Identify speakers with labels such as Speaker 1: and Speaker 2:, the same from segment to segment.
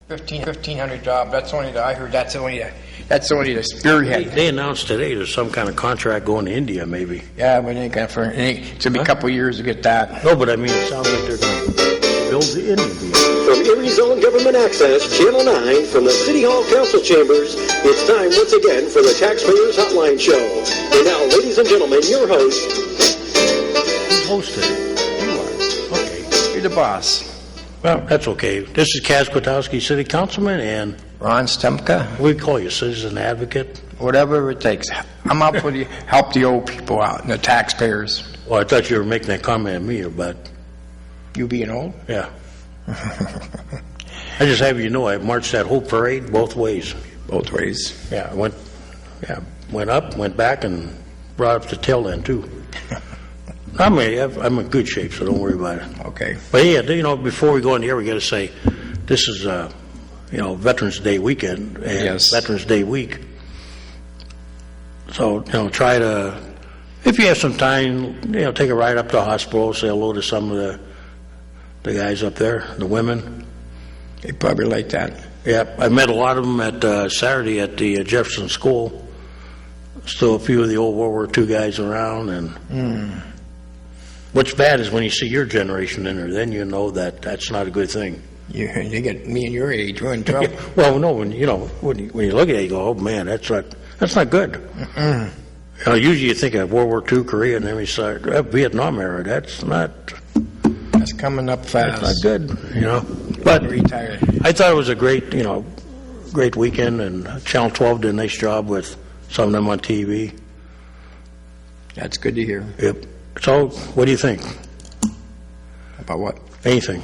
Speaker 1: 1,500 jobs. That's only I heard. That's only the spearhead.
Speaker 2: They announced today there's some kind of contract going to India, maybe.
Speaker 1: Yeah, but it's gonna be a couple of years to get that.
Speaker 2: No, but I mean, it sounds like they're going to build the India.
Speaker 3: From Erie's own Government Access, Channel 9, from the City Hall Council Chambers, it's time once again for the Taxpayers Hotline Show. And now, ladies and gentlemen, your host.
Speaker 2: Who's hosting it? You are. Okay.
Speaker 1: You're the boss.
Speaker 2: Well, that's okay. This is Kaz Kwiatkowski, City Councilman, and
Speaker 1: Ron Stemka.
Speaker 2: we call you Citizen Advocate.
Speaker 1: Whatever it takes. I'm out for help the old people out and the taxpayers.
Speaker 2: Well, I thought you were making that comment at me, but
Speaker 1: You being old?
Speaker 2: yeah. I just have you know I marched that whole parade both ways.
Speaker 1: Both ways.
Speaker 2: Yeah, I went up, went back, and brought up the tail end too. I'm in good shape, so don't worry about it.
Speaker 1: Okay.
Speaker 2: But yeah, before we go in here, we got to say this is Veterans Day weekend and
Speaker 1: Yes.
Speaker 2: Veterans Day week. So try to, if you have some time, take a ride up to the hospital, say hello to some of the guys up there, the women.
Speaker 1: They probably like that.
Speaker 2: Yeah, I met a lot of them at Saturday at the Jefferson School. Still a few of the old World War II guys around, and what's bad is when you see your generation in there, then you know that's not a good thing.
Speaker 1: You get me and your age, we're in trouble.
Speaker 2: Well, no, when you look at it, you go, oh man, that's not good. Usually you think of World War II, Korea, and then we start Vietnam era. That's
Speaker 1: coming up fast.
Speaker 2: That's not good, But
Speaker 1: retired.
Speaker 2: I thought it was a great weekend, and Channel 12 did a nice job with some of them on TV.
Speaker 1: That's good to hear.
Speaker 2: Yep. So, what do you think?
Speaker 1: About what?
Speaker 2: Anything?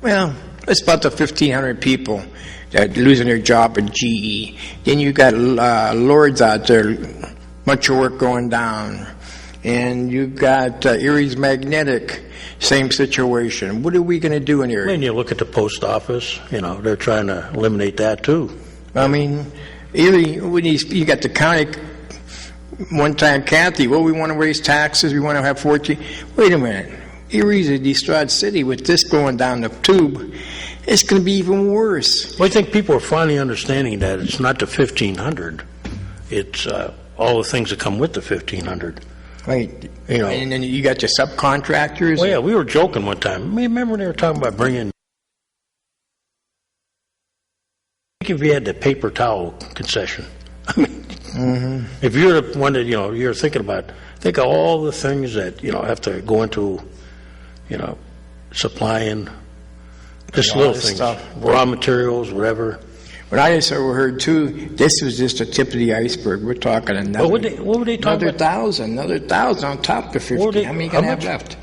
Speaker 1: Well, it's about the 1,500 people that are losing their job at GE. Then you got Lords out there, much of work going down. And you got Erie's Magnetic, same situation. What are we going to do in Erie?
Speaker 2: When you look at the post office, they're trying to eliminate that too.
Speaker 1: I mean, Erie, when you got the county, one time Kathy, well, we want to raise taxes, we want to have 14. Wait a minute. Erie's a distraught city with this going down the tube. It's going to be even worse.
Speaker 2: Well, I think people are finally understanding that it's not the 1,500. It's all the things that come with the 1,500.
Speaker 1: Right. And then you got your subcontractors.
Speaker 2: Well, yeah, we were joking one time. Remember they were talking about bringing, if you had the paper towel concession. I mean, if you're the one that, you're thinking about, think of all the things that, have to go into, supplying just little things, stuff. Raw materials, whatever.
Speaker 1: But I just overheard too, this was just the tip of the iceberg. We're talking another.
Speaker 2: What were they talking about?
Speaker 1: Another 1,000 on top of 50. How many can have left?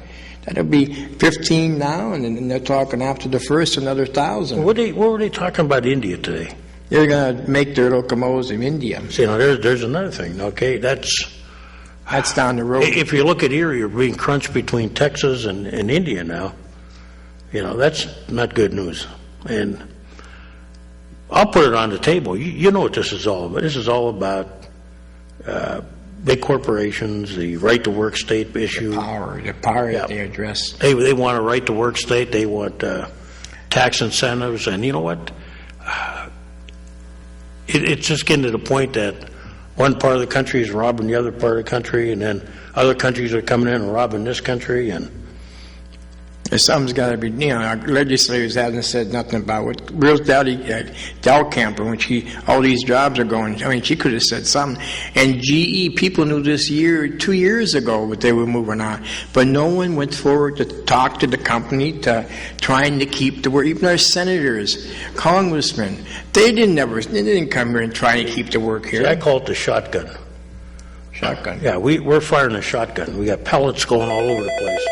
Speaker 1: That'll be 15 now, and then they're talking after the first another 1,000.
Speaker 2: What were they talking about India today?
Speaker 1: They're going to make their locomotives in India.
Speaker 2: See, there's another thing. Okay, that's
Speaker 1: down the road.
Speaker 2: If you look at Erie, you're being crunched between Texas and India now. That's not good news. And I'll put it on the table. You know what this is all about. This is all about big corporations, the right-to-work state issue.
Speaker 1: The power that they address.
Speaker 2: They want a right-to-work state. They want tax incentives. And you know what? It's just getting to the point that one part of the country is robbing the other part of the country, and then other countries are coming in and robbing this country, and
Speaker 1: something's got to be, our legislators haven't said nothing about what real Camper, when all these jobs are going, I mean, she could have said something. And GE, people knew this 2 years ago what they were moving on, but no one went forward to talk to the company to trying to keep the work. Even our senators, congressmen, they didn't come here and try to keep the work here.
Speaker 2: See, I call it the shotgun.
Speaker 1: Shotgun.
Speaker 2: Yeah, we're firing a shotgun. We got pellets going all over the place.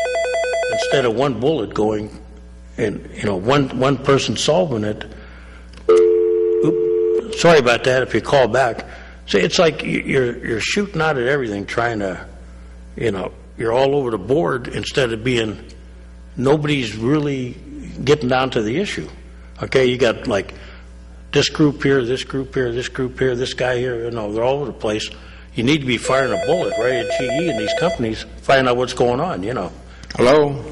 Speaker 2: Instead of one bullet going and one person solving it. Oops, sorry about that if you call back. See, it's like you're shooting out at everything, trying to, you're all over the board instead of being, nobody's really getting down to the issue. Okay, you got like this group here, this group here, this group here, this guy here, they're all over the place. You need to be firing a bullet right at GE and these companies, finding out what's going on,
Speaker 1: Hello?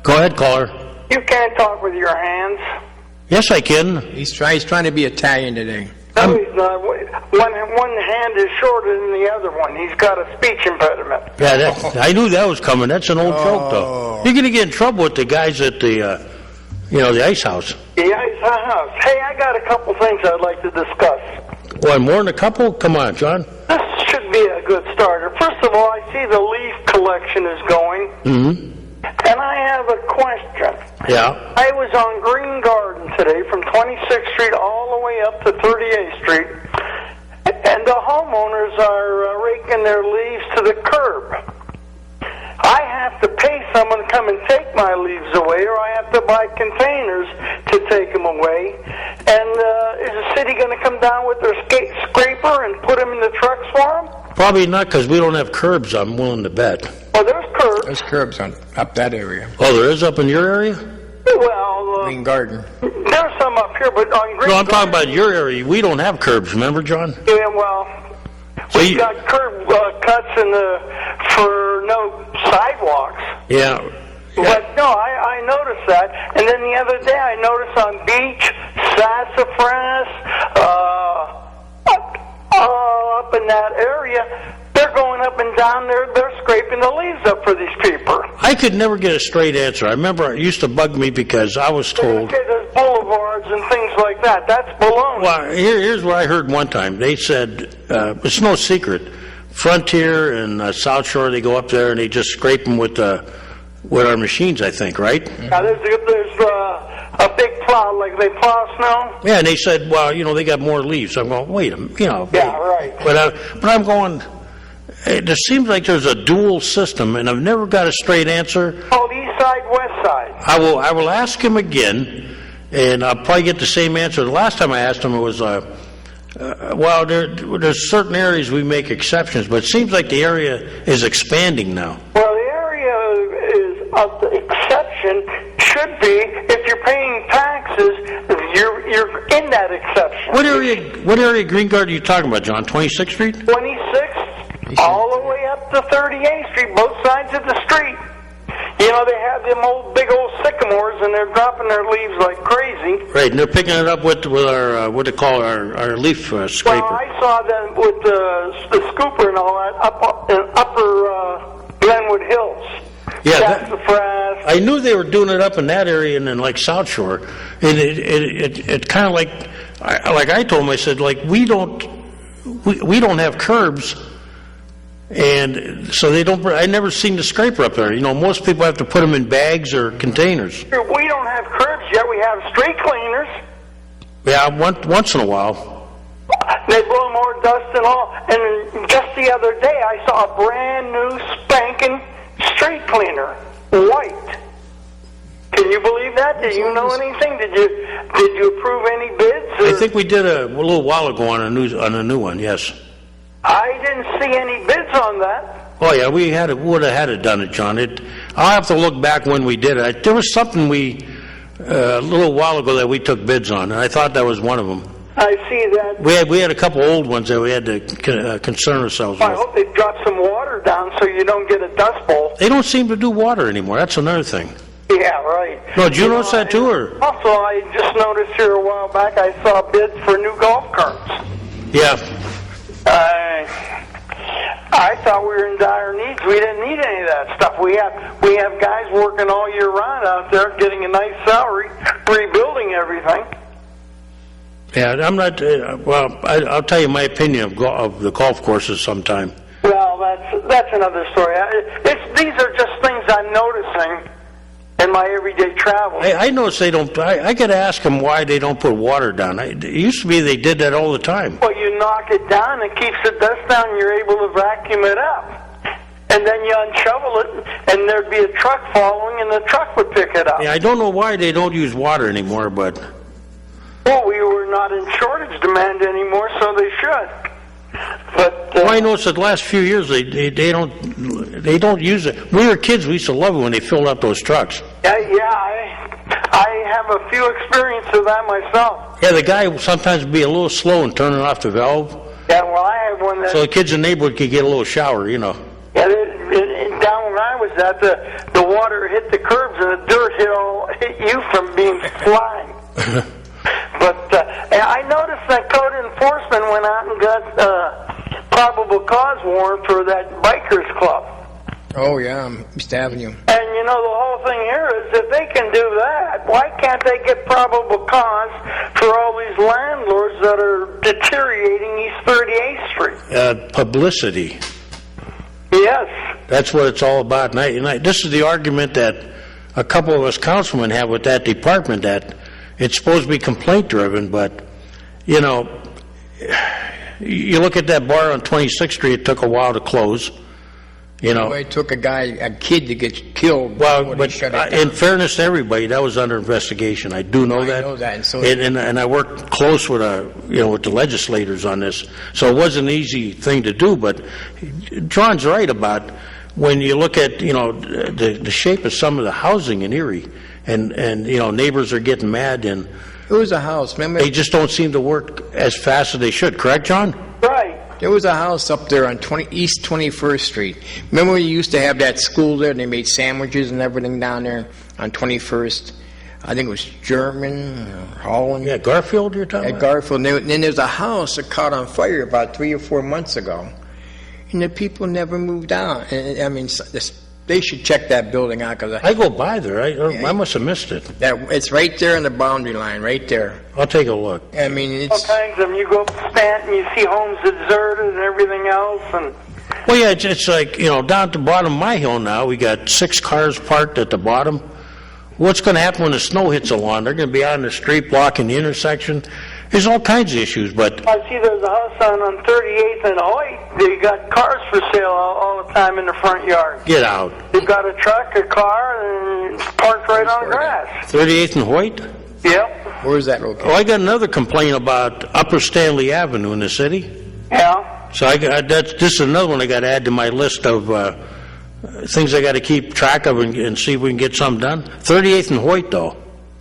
Speaker 2: Go ahead, caller.
Speaker 4: You can't talk with your hands.
Speaker 2: Yes, I can.
Speaker 1: He's trying to be Italian today.
Speaker 4: No, he's not. One hand is shorter than the other one. He's got a speech impediment.
Speaker 2: Yeah, I knew that was coming. That's an old joke, though. You're going to get in trouble with the guys at the, the ice house.
Speaker 4: The ice house. Hey, I got a couple things I'd like to discuss.
Speaker 2: What, more than a couple? Come on, John.
Speaker 4: This should be a good starter. First of all, I see the leaf collection is going.
Speaker 2: Mm-hmm.
Speaker 4: And I have a question.
Speaker 2: Yeah.
Speaker 4: I was on Green Garden today from 26th Street all the way up to 38th Street, and the homeowners are raking their leaves to the curb. I have to pay someone to come and take my leaves away, or I have to buy containers to take them away. And is the city going to come down with their scraper and put them in the trucks for them?
Speaker 2: Probably not, because we don't have curbs, I'm willing to bet.
Speaker 4: Oh, there's curbs.
Speaker 1: There's curbs up that area.
Speaker 2: Oh, there is up in your area?
Speaker 4: Well,
Speaker 1: Green Garden.
Speaker 4: there's some up here, but on Green
Speaker 2: No, I'm talking
Speaker 4: Garden,
Speaker 2: about your area. We don't have curbs, remember, John?
Speaker 4: Yeah, well,
Speaker 2: So
Speaker 4: we've got curb cuts for no sidewalks.
Speaker 2: Yeah.
Speaker 4: But no, I noticed that. And then the other day I noticed on Beach, Sassafras, up in that area, they're going up and down there, they're scraping the leaves up for these people.
Speaker 2: I could never get a straight answer. I remember it used to bug me because I was told...
Speaker 4: Okay, there's boulevards and things like that. That's baloney.
Speaker 2: Well, here's what I heard one time. They said, it's no secret, Frontier and South Shore, they go up there and they just scrape them with our machines, I think, right?
Speaker 4: Now, there's a big plow, like they plow snow.
Speaker 2: Yeah, and they said, well, they got more leaves. I'm going, wait a minute,
Speaker 4: Yeah, right.
Speaker 2: But I'm going, it seems like there's a dual system, and I've never got a straight answer.
Speaker 4: Oh, east side, west side.
Speaker 2: I will ask him again, and I'll probably get the same answer. The last time I asked him, it was, well, there's certain areas we make exceptions, but it seems like the area is expanding now.
Speaker 4: Well, the area is of the exception should be if you're paying taxes, you're in that exception.
Speaker 2: What area of Green Garden are you talking about, John? 26th Street?
Speaker 4: 26th, all the way up to 38th Street, both sides of the street. They have them big old sycamores, and they're dropping their leaves like crazy.
Speaker 2: Right, and they're picking it up with our what they call our leaf scraper.
Speaker 4: Well, I saw them with the scooper and all that in upper Glenwood Hills.
Speaker 2: Yeah,
Speaker 4: Sassafras.
Speaker 2: I knew they were doing it up in that area and then like South Shore, and it kind of like I told them, I said, like we don't have curbs. And so they don't. I never seen the scraper up there. Most people have to put them in bags or containers.
Speaker 4: We don't have curbs yet. We have street cleaners.
Speaker 2: Yeah, once in a while.
Speaker 4: They blow more dust and all. And just the other day, I saw a brand new spanking street cleaner, white. Can you believe that? Did you know anything? Did you approve any bids?
Speaker 2: I think we did a little while ago on a new one. Yes.
Speaker 4: I didn't see any bids on that.
Speaker 2: Oh yeah, we would have had it done it, John. I'll have to look back when we did it. There was something a little while ago that we took bids on, and I thought that was one of them.
Speaker 4: I see that.
Speaker 2: We had a couple old ones that we had to concern ourselves with.
Speaker 4: I hope they drop some water down so you don't get a dust bowl.
Speaker 2: They don't seem to do water anymore. That's another thing.
Speaker 4: Yeah, right.
Speaker 2: No, did you notice that too, or?
Speaker 4: Also, I just noticed here a while back I saw bids for new golf carts.
Speaker 2: Yeah.
Speaker 4: I thought we were in dire needs. We didn't need any of that stuff. We have guys working all year round out there, getting a nice salary, rebuilding everything.
Speaker 2: Yeah, I'm not. Well, I'll tell you my opinion of the golf courses sometime.
Speaker 4: Well, that's another story. These are just things I'm noticing in my everyday travel.
Speaker 2: I notice they don't. I got to ask them why they don't put water down. It used to be they did that all the time.
Speaker 4: Well, you knock it down, it keeps the dust down, and you're able to vacuum it up. And then you unshovel it, and there'd be a truck following, and the truck would pick it up.
Speaker 2: Yeah, I don't know why they don't use water anymore, but...
Speaker 4: Well, we were not in shortage demand anymore, so they should. But
Speaker 2: well, I noticed that the last few years they don't use it. We were kids, we used to love it when they filled up those trucks.
Speaker 4: I have a few experience of that myself.
Speaker 2: Yeah, the guy sometimes would be a little slow in turning off the valve.
Speaker 4: Yeah, well, I had one that...
Speaker 2: So the kids in the neighborhood could get a little shower,
Speaker 4: Yeah, down when I was is that the water hit the curbs and the dirt hit you from being flying. But I noticed that code enforcement went out and got probable cause warrant for that bikers club.
Speaker 1: Oh, yeah, East Avenue.
Speaker 4: And you know, the whole thing here is if they can do that, why can't they get probable cause for all these landlords that are deteriorating East 38th Street?
Speaker 2: Publicity.
Speaker 4: Yes.
Speaker 2: That's what it's all about. And this is the argument that a couple of us councilmen have with that department, that it's supposed to be complaint-driven, but, you know, you look at that bar on 26th Street, it took a while to close. You know,
Speaker 1: It took a kid to get killed.
Speaker 2: well,
Speaker 1: before they
Speaker 2: but
Speaker 1: shut it
Speaker 2: in
Speaker 1: down.
Speaker 2: fairness to everybody, that was under investigation. I do know that.
Speaker 1: I know that, and so
Speaker 2: and I worked close with with the legislators on this, so it wasn't an easy thing to do. But John's right about when you look at the shape of some of the housing in Erie, and neighbors are getting mad, and
Speaker 1: it was a house. Remember,
Speaker 2: they just don't seem to work as fast as they should. Correct, John?
Speaker 4: Right.
Speaker 1: there was a house up there on East 21st Street. Remember when you used to have that school there, and they made sandwiches and everything down there on 21st? I think it was German or Holland.
Speaker 2: Yeah, Garfield, you're talking
Speaker 1: At
Speaker 2: about?
Speaker 1: Garfield. And then there's a house that caught on fire about 3 or 4 months ago, and the people never moved out. And I mean, they should check that building out, because
Speaker 2: I go by there. I must have missed it.
Speaker 1: it's right there on the boundary line, right there.
Speaker 2: I'll take a look.
Speaker 1: I mean,
Speaker 4: All
Speaker 1: it's
Speaker 4: kinds of them. You go up to Stanton, you see homes deserted and everything else, and
Speaker 2: Well, yeah, it's like, down at the bottom of my hill now, we got 6 cars parked at the bottom. What's going to happen when the snow hits the lawn? They're going to be out in the street blocking the intersection. There's all kinds of issues, but
Speaker 4: I see there's a house on 38th and Hoyt. They got cars for sale all the time in the front yard.
Speaker 2: get out.
Speaker 4: They've got a truck, a car, and it's parked right on the grass.
Speaker 2: 38th and Hoyt?
Speaker 4: Yep.
Speaker 1: where's that located?
Speaker 2: Oh, I got another complaint about Upper Stanley Avenue in the city.
Speaker 4: Yeah.
Speaker 2: So this is another one I got to add to my list of things I got to keep track of and see if we can get something done. 38th and Hoyt, though.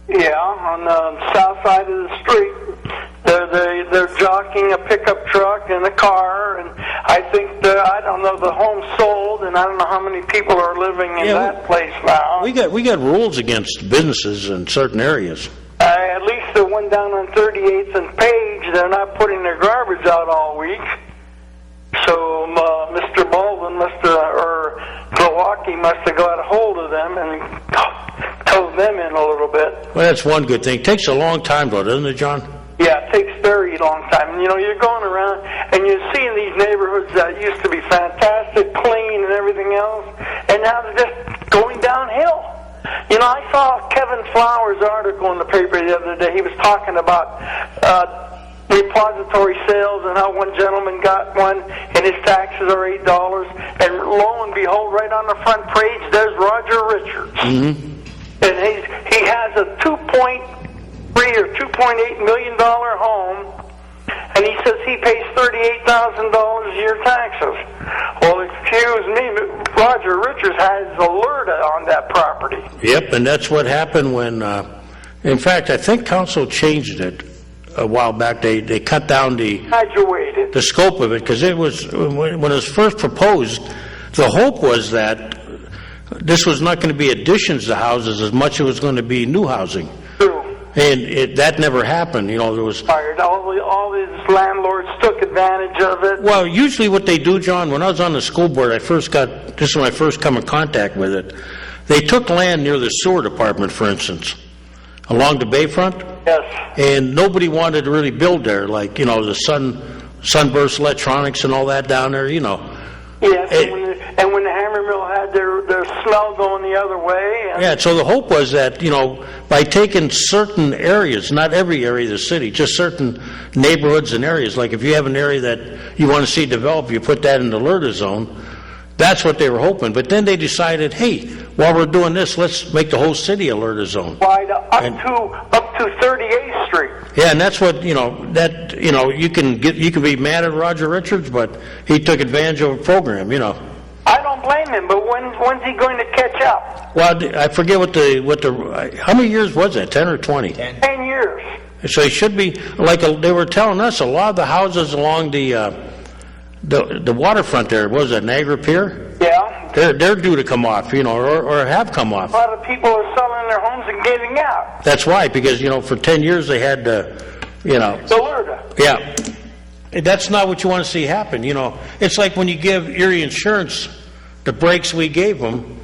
Speaker 4: Yeah, on the south side of the street. They're jockeying a pickup truck and a car, and I think I don't know, the home's sold, and I don't know how many people are living in that place now.
Speaker 2: We got rules against businesses in certain areas.
Speaker 4: At least the one down on 38th and Page, they're not putting their garbage out all week. So Mr. Baldwin or Milwaukee must have got a hold of them and towed them in a little bit.
Speaker 2: Well, that's one good thing. It takes a long time, though, doesn't it, John?
Speaker 4: Yeah, it takes a very long time. You're going around and you're seeing these neighborhoods that used to be fantastic, clean and everything else, and now they're just going downhill. I saw Kevin Flowers' article in the paper the other day. He was talking about repository sales and how one gentleman got one and his taxes are $8, and lo and behold, right on the front page, there's Roger Richards. Mm-hmm. And he has a $2.3 or $2.8 million home, and he says he pays $38,000 a year taxes. Well, excuse me, Roger Richards has alerta on that property.
Speaker 2: Yep, and that's what happened when, in fact, I think council changed it a while back. They cut down the scope of it, because it was, when it was first proposed, the hope was that this was not going to be additions to houses as much as it was going to be new housing.
Speaker 4: True.
Speaker 2: And that never happened. There was...
Speaker 4: All these landlords took advantage of it.
Speaker 2: Well, usually what they do, John, when I was on the school board, this is when I first come in contact with it, they took land near the sewer department, for instance, along the bayfront.
Speaker 4: Yes.
Speaker 2: And nobody wanted to really build there, like, the Sunburst Electronics and all that down there,
Speaker 4: Yes, and when the hammer mill had their smell going the other way.
Speaker 2: Yeah, so the hope was that, by taking certain areas, not every area of the city, just certain neighborhoods and areas, like if you have an area that you want to see develop, you put that in the alerta zone. That's what they were hoping. But then they decided, hey, while we're doing this, let's make the whole city alerta zone.
Speaker 4: Wide up to 38th Street.
Speaker 2: Yeah, and that's what, you can be mad at Roger Richards, but he took advantage of a program,
Speaker 4: I don't blame him, but when's he going to catch up?
Speaker 2: Well, I forget how many years was that, 10 or 20?
Speaker 4: 10 years.
Speaker 2: So he should be, they were telling us, a lot of the houses along the waterfront there, was it Niagara Pier?
Speaker 4: Yeah.
Speaker 2: They're due to come off, or have come off.
Speaker 4: A lot of people are selling their homes and getting out.
Speaker 2: That's why, because, for 10 years they had
Speaker 4: Florida.
Speaker 2: Yeah. That's not what you want to see happen, It's like when you give Erie Insurance the breaks we gave them,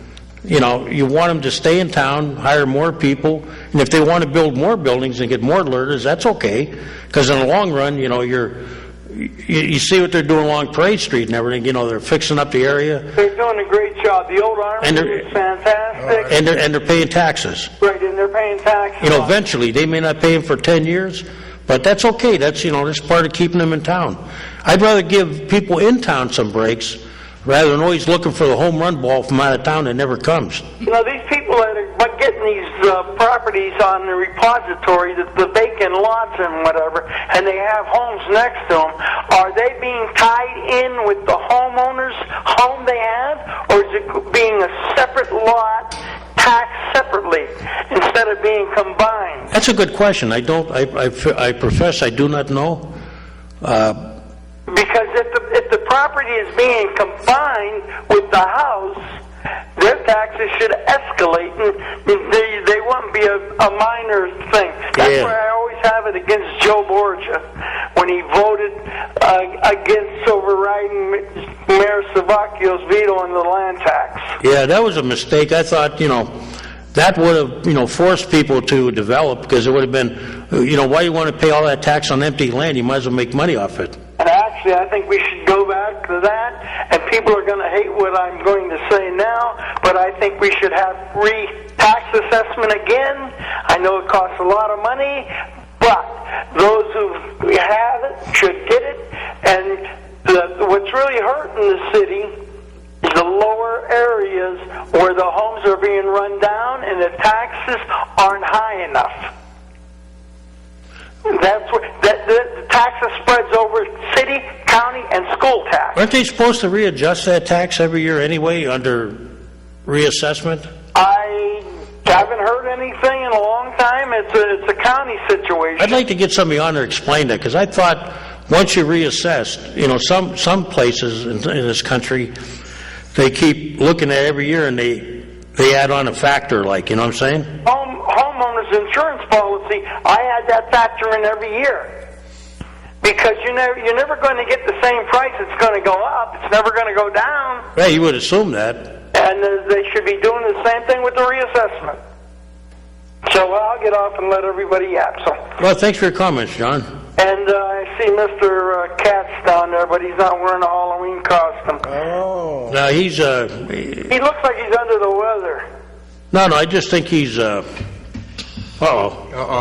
Speaker 2: you want them to stay in town, hire more people, and if they want to build more buildings and get more learners, that's okay, because in the long run, you see what they're doing along Parade Street and everything, they're fixing up the area.
Speaker 4: They're doing a great job. The old Army is fantastic.
Speaker 2: And they're paying taxes.
Speaker 4: Right, and they're paying taxes.
Speaker 2: Eventually, they may not pay them for 10 years, but that's okay. That's, that's part of keeping them in town. I'd rather give people in town some breaks rather than always looking for the home run ball from out of town that never comes.
Speaker 4: These people that are getting these properties on the repository, the vacant lots and whatever, and they have homes next to them, are they being tied in with the homeowner's home they have, or is it being a separate lot, taxed separately, instead of being combined?
Speaker 2: That's a good question. I profess I do not know.
Speaker 4: Because if the property is being combined with the house, their taxes should escalate, and they wouldn't be a minor thing. That's why I always have it against Joe Borgia when he voted against overriding Mayor Savacchio's veto on the land tax.
Speaker 2: Yeah, that was a mistake. I thought, that would have, forced people to develop, because it would have been, why you want to pay all that tax on empty land? You might as well make money off it.
Speaker 4: And actually, I think we should go back to that, and people are going to hate what I'm going to say now, but I think we should have tax assessment again. I know it costs a lot of money, but those who have it should get it, and what's really hurting the city is the lower areas where the homes are being run down and the taxes aren't high enough. That's where the taxes spreads over city, county, and school tax.
Speaker 2: Aren't they supposed to readjust that tax every year anyway under reassessment?
Speaker 4: I haven't heard anything in a long time. It's a county situation.
Speaker 2: I'd like to get somebody on there to explain that, because I thought once you reassessed, some places in this country, they keep looking at every year and they add on a factor, like, you know what I'm saying?
Speaker 4: Homeowners insurance policy, I had that factor in every year. Because you're never going to get the same price. It's going to go up. It's never going to go down.
Speaker 2: Yeah, you would assume that.
Speaker 4: And they should be doing the same thing with the reassessment. So I'll get off and let everybody yap.
Speaker 2: Well, thanks for your comments, John.
Speaker 4: And I see Mr. Katz down there, but he's not wearing a Halloween costume.
Speaker 1: Oh.
Speaker 2: No,
Speaker 4: He looks like he's under the weather.
Speaker 2: No, I just think he's,
Speaker 1: Uh-oh.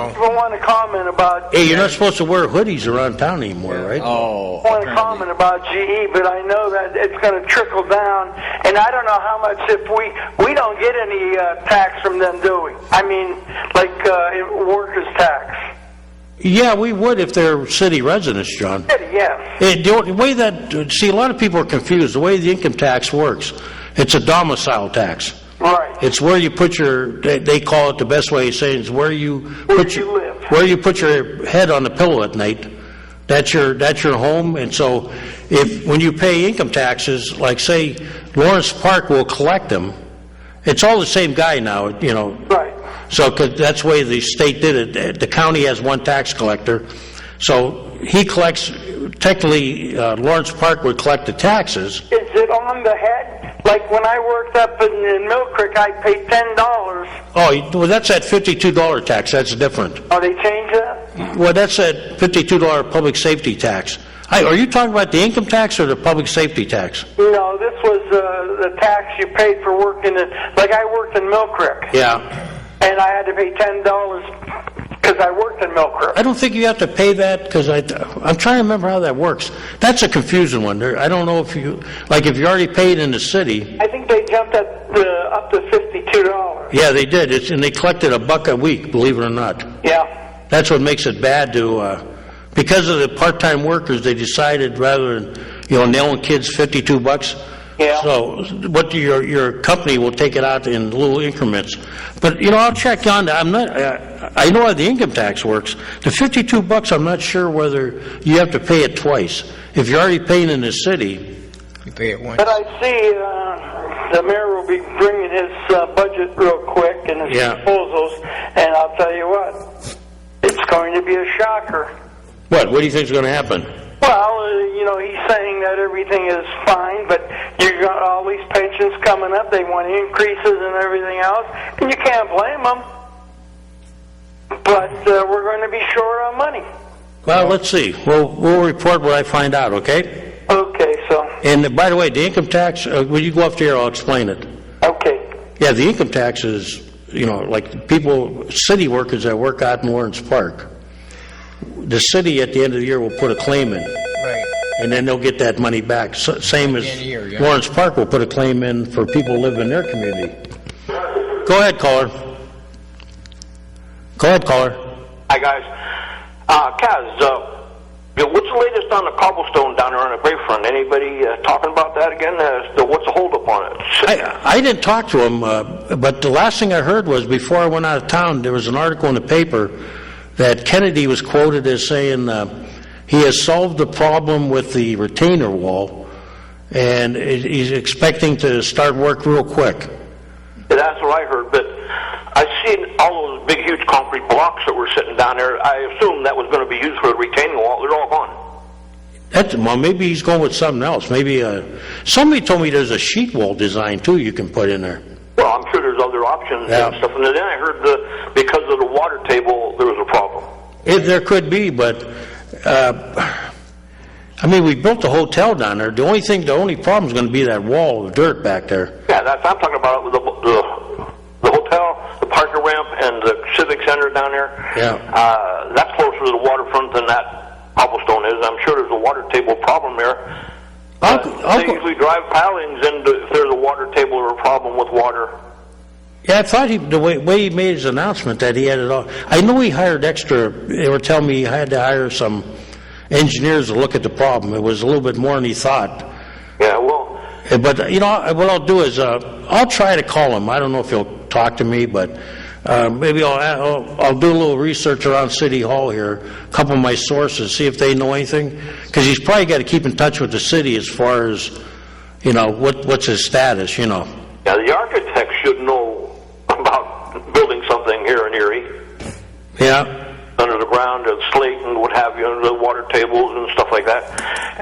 Speaker 4: People want to comment about...
Speaker 2: Hey, you're not supposed to wear hoodies around town anymore, right?
Speaker 1: Oh.
Speaker 4: I want to comment about GE, but I know that it's going to trickle down, and I don't know how much, if we don't get any tax from them, do we? I mean, like workers' tax.
Speaker 2: Yeah, we would if they're city residents, John.
Speaker 4: Yes.
Speaker 2: The way that, see, a lot of people are confused. The way the income tax works, it's a domicile tax.
Speaker 4: Right.
Speaker 2: It's where you put they call it, the best way of saying it, is where you put your head on the pillow at night. That's your home. And so when you pay income taxes, like say Lawrence Park will collect them, it's all the same guy now,
Speaker 4: Right.
Speaker 2: So 'cause that's the way the state did it. The county has one tax collector. So he collects, technically Lawrence Park would collect the taxes.
Speaker 4: Is it on the head? Like when I worked up in Mill Creek, I paid $10.
Speaker 2: Oh, well, that's that $52 tax. That's different.
Speaker 4: Oh, they changed that?
Speaker 2: Well, that's that $52 public safety tax. Are you talking about the income tax or the public safety tax?
Speaker 4: No, this was the tax you paid for working like I worked in Mill Creek.
Speaker 2: Yeah.
Speaker 4: And I had to pay $10 because I worked in Mill Creek.
Speaker 2: I don't think you have to pay that, because I'm trying to remember how that works. That's a confusing one. I don't know if you already paid in the city.
Speaker 4: I think they jumped up to $52.
Speaker 2: Yeah, they did. And they collected $1 a week, believe it or not.
Speaker 4: Yeah.
Speaker 2: That's what makes it bad because of the part-time workers, they decided rather than, nailing kids $52.
Speaker 4: Yeah.
Speaker 2: So what your company will take it out in little increments. But, I'll check on that. I know how the income tax works. The $52, I'm not sure whether you have to pay it twice. If you're already paying in the city.
Speaker 1: You pay it once.
Speaker 4: But I see the mayor will be bringing his budget real quick and his proposals, and I'll tell you what, it's going to be a shocker.
Speaker 2: What do you think is going to happen?
Speaker 4: Well, he's saying that everything is fine, but you got all these pensions coming up. They want increases and everything else, and you can't blame them. But we're going to be short on money.
Speaker 2: Well, let's see. We'll report what I find out, okay?
Speaker 4: Okay, so...
Speaker 2: And by the way, the income tax, when you go up there, I'll explain it.
Speaker 4: Okay.
Speaker 2: Yeah, the income tax is, like people, city workers that work out in Lawrence Park, the city at the end of the year will put a claim in.
Speaker 1: Right.
Speaker 2: And then they'll get that money back. Same as Lawrence Park will put a claim in for people who live in their community. Go ahead, caller.
Speaker 5: Hi, guys. Kaz, what's the latest on the cobblestone down there on the Bayfront? Anybody talking about that again? What's the holdup on it?
Speaker 2: I didn't talk to him, but the last thing I heard was before I went out of town, there was an article in the paper that Kennedy was quoted as saying he has solved the problem with the retainer wall, and he's expecting to start work real quick.
Speaker 5: Yeah, that's what I heard, but I've seen all those big, huge concrete blocks that were sitting down there. I assumed that was going to be used for the retaining wall. They're all gone.
Speaker 2: Well, maybe he's going with something else. Maybe somebody told me there's a sheet wall design, too, you can put in there.
Speaker 5: Well, I'm sure there's other options and stuff. And then I heard because of the water table, there was a problem.
Speaker 2: There could be, but we built a hotel down there. The only problem is going to be that wall of dirt back there.
Speaker 5: Yeah, I'm talking about the hotel, the parking ramp, and the civic center down there.
Speaker 2: Yeah.
Speaker 5: That's closer to the waterfront than that cobblestone is. I'm sure there's a water table problem there. They usually drive pilings if there's a water table or a problem with water.
Speaker 2: Yeah, I thought the way he made his announcement that he had it all. I know he hired extra. They were telling me he had to hire some engineers to look at the problem. It was a little bit more than he thought.
Speaker 5: Yeah, well.
Speaker 2: But what I'll do is I'll try to call him. I don't know if he'll talk to me, but maybe I'll do a little research around City Hall here. A couple of my sources, see if they know anything, because he's probably got to keep in touch with the city as far as what's his status.
Speaker 5: Yeah, the architect should know about building something here in Erie.
Speaker 2: Yeah.
Speaker 5: Under the ground, slate and what have you, under the water tables and stuff like that.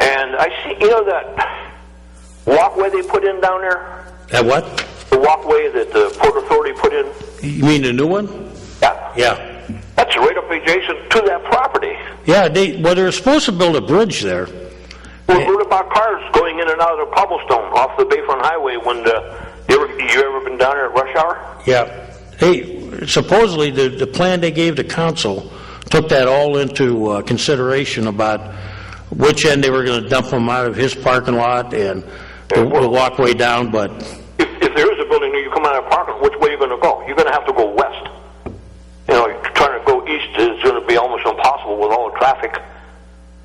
Speaker 5: And I see, that walkway they put in down there?
Speaker 2: That what?
Speaker 5: The walkway that the Port Authority put in.
Speaker 2: You mean the new one?
Speaker 5: Yeah.
Speaker 2: Yeah.
Speaker 5: That's right up adjacent to that property.
Speaker 2: Yeah, they were supposed to build a bridge there.
Speaker 5: Well, what about cars going in and out of the cobblestone off the Bayfront Highway when you ever been down there at rush hour?
Speaker 2: Yeah. Hey, supposedly the plan they gave to council took that all into consideration about which end they were going to dump them out of his parking lot and the walkway down, but...
Speaker 5: If there is a building there, you come out of the parking, which way are you going to go? You're going to have to go west. Trying to go east is going to be almost impossible with all the traffic.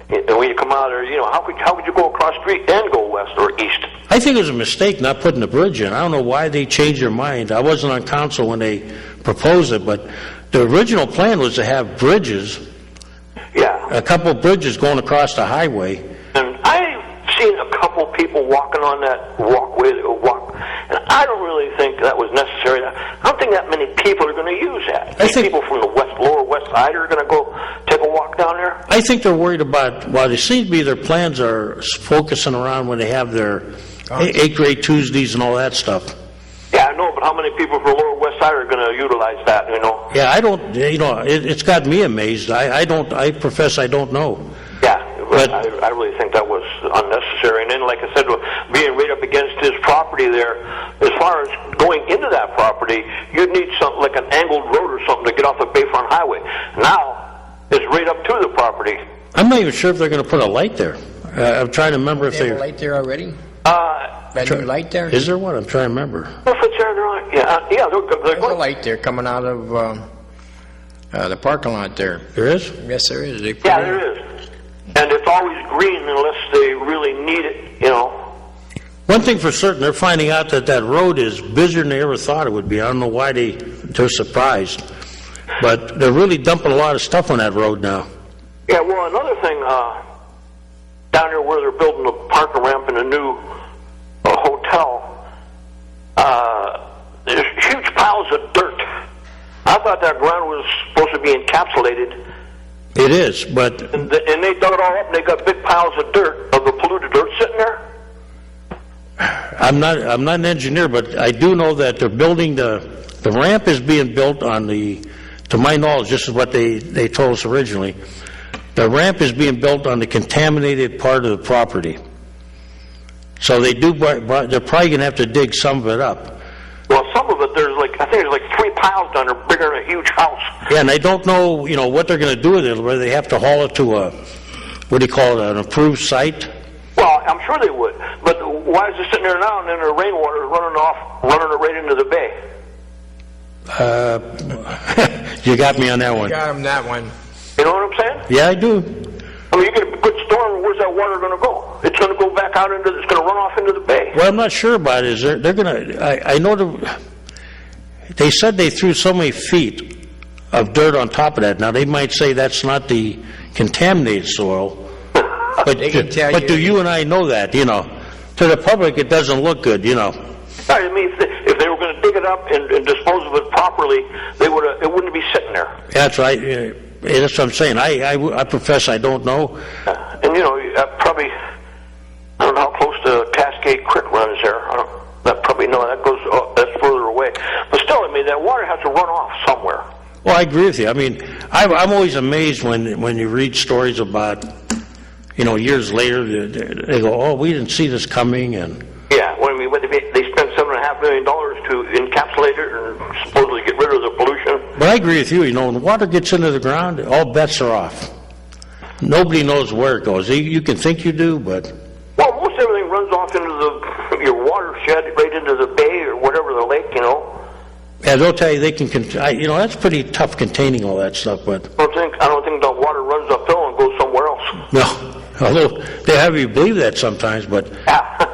Speaker 5: And when you come out there, how could you go across the street and go west or east?
Speaker 2: I think it was a mistake not putting the bridge in. I don't know why they changed their mind. I wasn't on council when they proposed it, but the original plan was to have bridges.
Speaker 5: Yeah.
Speaker 2: A couple of bridges going across the highway.
Speaker 5: And I've seen a couple people walking on that walkway, and I don't really think that was necessary. I don't think that many people are going to use that. I think people from the lower west side are going to go take a walk down there.
Speaker 2: I think they're worried about, they seem to be, their plans are focusing around when they have their 8th grade Tuesdays and all that stuff.
Speaker 5: Yeah, I know, but how many people from the lower west side are going to utilize that,
Speaker 2: Yeah, I don't, it's got me amazed. I profess I don't know.
Speaker 5: Yeah, but I really think that was unnecessary. And then, like I said, being right up against his property there, as far as going into that property, you'd need something like an angled road or something to get off the Bayfront Highway. Now, it's right up to the property.
Speaker 2: I'm not even sure if they're going to put a light there. I'm trying to remember if they...
Speaker 1: have a light there already? That new light there?
Speaker 2: Is there one? I'm trying to remember.
Speaker 5: If it's there,
Speaker 1: There's a light there coming out of the parking lot there.
Speaker 2: There is?
Speaker 1: Yes, there is.
Speaker 5: Yeah, there is. And it's always green unless they really need it,
Speaker 2: One thing for certain, they're finding out that road is busier than they ever thought it would be. I don't know why they're surprised. But they're really dumping a lot of stuff on that road now.
Speaker 5: Yeah, well, another thing, down there where they're building a parking ramp and a new hotel, there's huge piles of dirt. I thought that ground was supposed to be encapsulated.
Speaker 2: It is, but
Speaker 5: And they dug it all up, and they got big piles of dirt, of the polluted dirt sitting there.
Speaker 2: I'm not an engineer, but I do know that they're building the ramp is being built on to my knowledge, this is what they told us originally. The ramp is being built on the contaminated part of the property. So they're probably going to have to dig some of it up.
Speaker 5: Well, some of it, I think there's like 3 piles down there bigger than a huge house.
Speaker 2: Yeah, and I don't know, what they're going to do with it, whether they have to haul it to an approved site.
Speaker 5: Well, I'm sure they would. But why is it sitting there now and then the rainwater is running it right into the bay?
Speaker 2: You got me on that one.
Speaker 1: Got him that one.
Speaker 5: You know what I'm saying?
Speaker 2: Yeah, I do.
Speaker 5: I mean, you get a good storm, where's that water going to go? It's going to go back out it's going to run off into the bay.
Speaker 2: What I'm not sure about is they're going to, I know they said they threw so many feet of dirt on top of that. Now, they might say that's not the contaminated soil, but do you and I know that, To the public, it doesn't look good,
Speaker 5: I mean, if they were going to dig it up and dispose of it properly, it wouldn't be sitting there.
Speaker 2: That's right. That's what I'm saying. I profess I don't know.
Speaker 5: And, I don't know how close the Cascade Creek runs there. That's further away. But still, I mean, that water has to run off somewhere.
Speaker 2: Well, I agree with you. I mean, I'm always amazed when you read stories about, years later, they go, oh, we didn't see this coming, and...
Speaker 5: Yeah, well, I mean, they spent $7.5 million to encapsulate it and supposedly get rid of the pollution.
Speaker 2: But I agree with you. When water gets into the ground, all bets are off. Nobody knows where it goes. You can think you do, but...
Speaker 5: Well, most everything runs off into your watershed, right into the bay or whatever, the lake,
Speaker 2: Yeah, they'll tell you they can... that's pretty tough containing all that stuff, but...
Speaker 5: I don't think the water runs uphill and goes somewhere else.
Speaker 2: No, although they have you believe that sometimes, but...
Speaker 5: Yeah.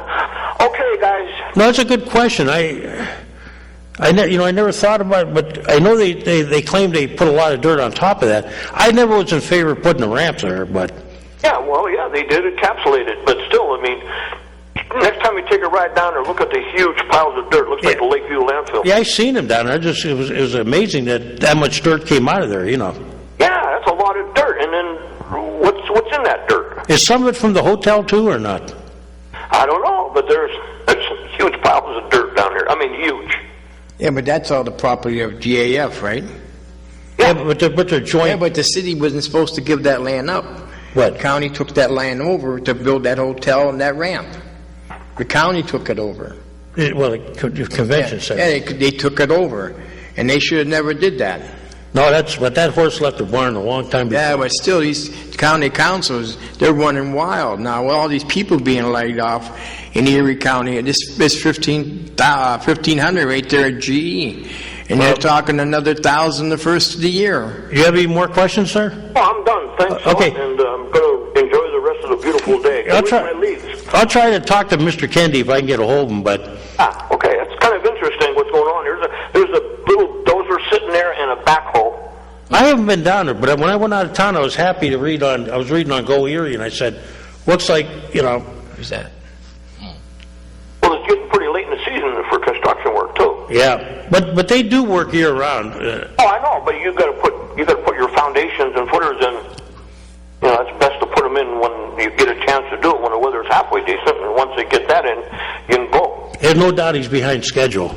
Speaker 5: Okay, guys.
Speaker 2: No, it's a good question. I never thought about it, but I know they claim they put a lot of dirt on top of that. I never was in favor of putting a ramp there, but...
Speaker 5: Yeah, they did encapsulate it, but still, I mean, next time you take a ride down there, look at the huge piles of dirt. Looks like the Lakeview landfill.
Speaker 2: Yeah, I seen them down there. It was amazing that much dirt came out of there,
Speaker 5: Yeah, that's a lot of dirt. And then what's in that dirt?
Speaker 2: Is some of it from the hotel too, or not?
Speaker 5: I don't know, but there's some huge piles of dirt down there. I mean, huge.
Speaker 1: Yeah, but that's all the property of GAF, right?
Speaker 2: Yeah, but they're joint.
Speaker 1: Yeah, but the city wasn't supposed to give that land up.
Speaker 2: What?
Speaker 1: The county took that land over to build that hotel and that ramp. The county took it over.
Speaker 2: The convention center.
Speaker 1: Yeah, they took it over, and they should have never did that.
Speaker 2: No, but that horse left the barn a long time before.
Speaker 1: Yeah, but still, these county councils, they're running wild now. With all these people being laid off in Erie County, and this 1,500 right there at GE, and they're talking another 1,000 the first of the year.
Speaker 2: You have any more questions, sir?
Speaker 5: Well, I'm done. Thanks.
Speaker 2: Okay.
Speaker 5: And I'm going to enjoy the rest of the beautiful day.
Speaker 2: I'll try to talk to Mr. Kendi if I can get a hold of him, but...
Speaker 5: Okay. It's kind of interesting what's going on. There's a little dozer sitting there and a backhoe.
Speaker 2: I haven't been down there, but when I went out of town, I was happy to read on... I was reading on Go Erie, and I said, looks like,
Speaker 1: Who's that?
Speaker 5: Well, it's getting pretty late in the season for construction work, too.
Speaker 2: Yeah, but they do work year-round.
Speaker 5: Oh, I know, but you got to put your foundations and footers in. It's best to put them in when you get a chance to do it, when the weather's halfway decent, and once they get that in, you can go.
Speaker 2: There's no doubt he's behind schedule.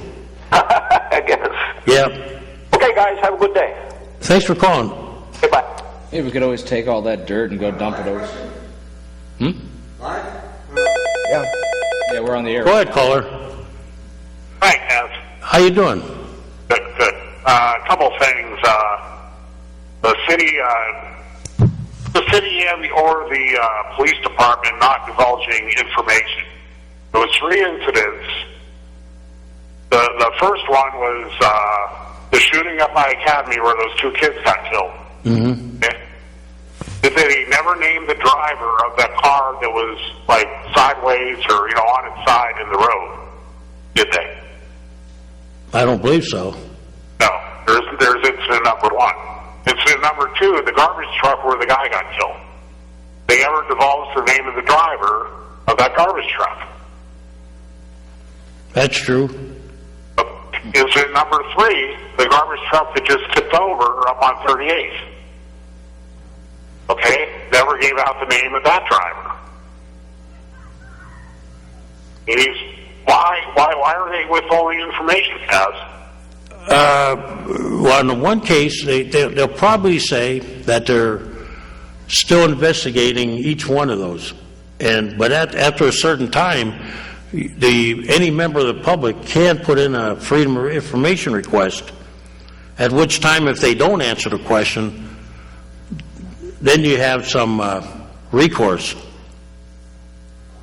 Speaker 5: I guess.
Speaker 2: Yeah.
Speaker 5: Okay, guys, have a good day.
Speaker 2: Thanks for calling.
Speaker 5: Okay, bye.
Speaker 6: Hey, we could always take all that dirt and go dump it over.
Speaker 1: Yeah.
Speaker 6: Yeah, we're on the air.
Speaker 2: Go ahead, caller.
Speaker 7: Hi, Kev.
Speaker 2: How you doing?
Speaker 7: Good, good. A couple things. The city and the police department not divulging information. There was 3 incidents. The first one was the shooting at my academy where those 2 kids got killed.
Speaker 2: Mm-hmm.
Speaker 7: Okay? They never named the driver of that car that was like sideways or on its side in the road, did they?
Speaker 2: I don't believe so.
Speaker 7: No. There's incident number 1. Incident number 2, the garbage truck where the guy got killed. They never divulged the name of the driver of that garbage truck.
Speaker 2: That's true.
Speaker 7: Incident number 3, the garbage truck that just tipped over up on 38th. Okay? Never gave out the name of that driver. Why are they withholding information, Kaz?
Speaker 2: Well, in the one case, they'll probably say that they're still investigating each one of those. But after a certain time, any member of the public can put in a Freedom of Information request, at which time, if they don't answer the question, then you have some recourse.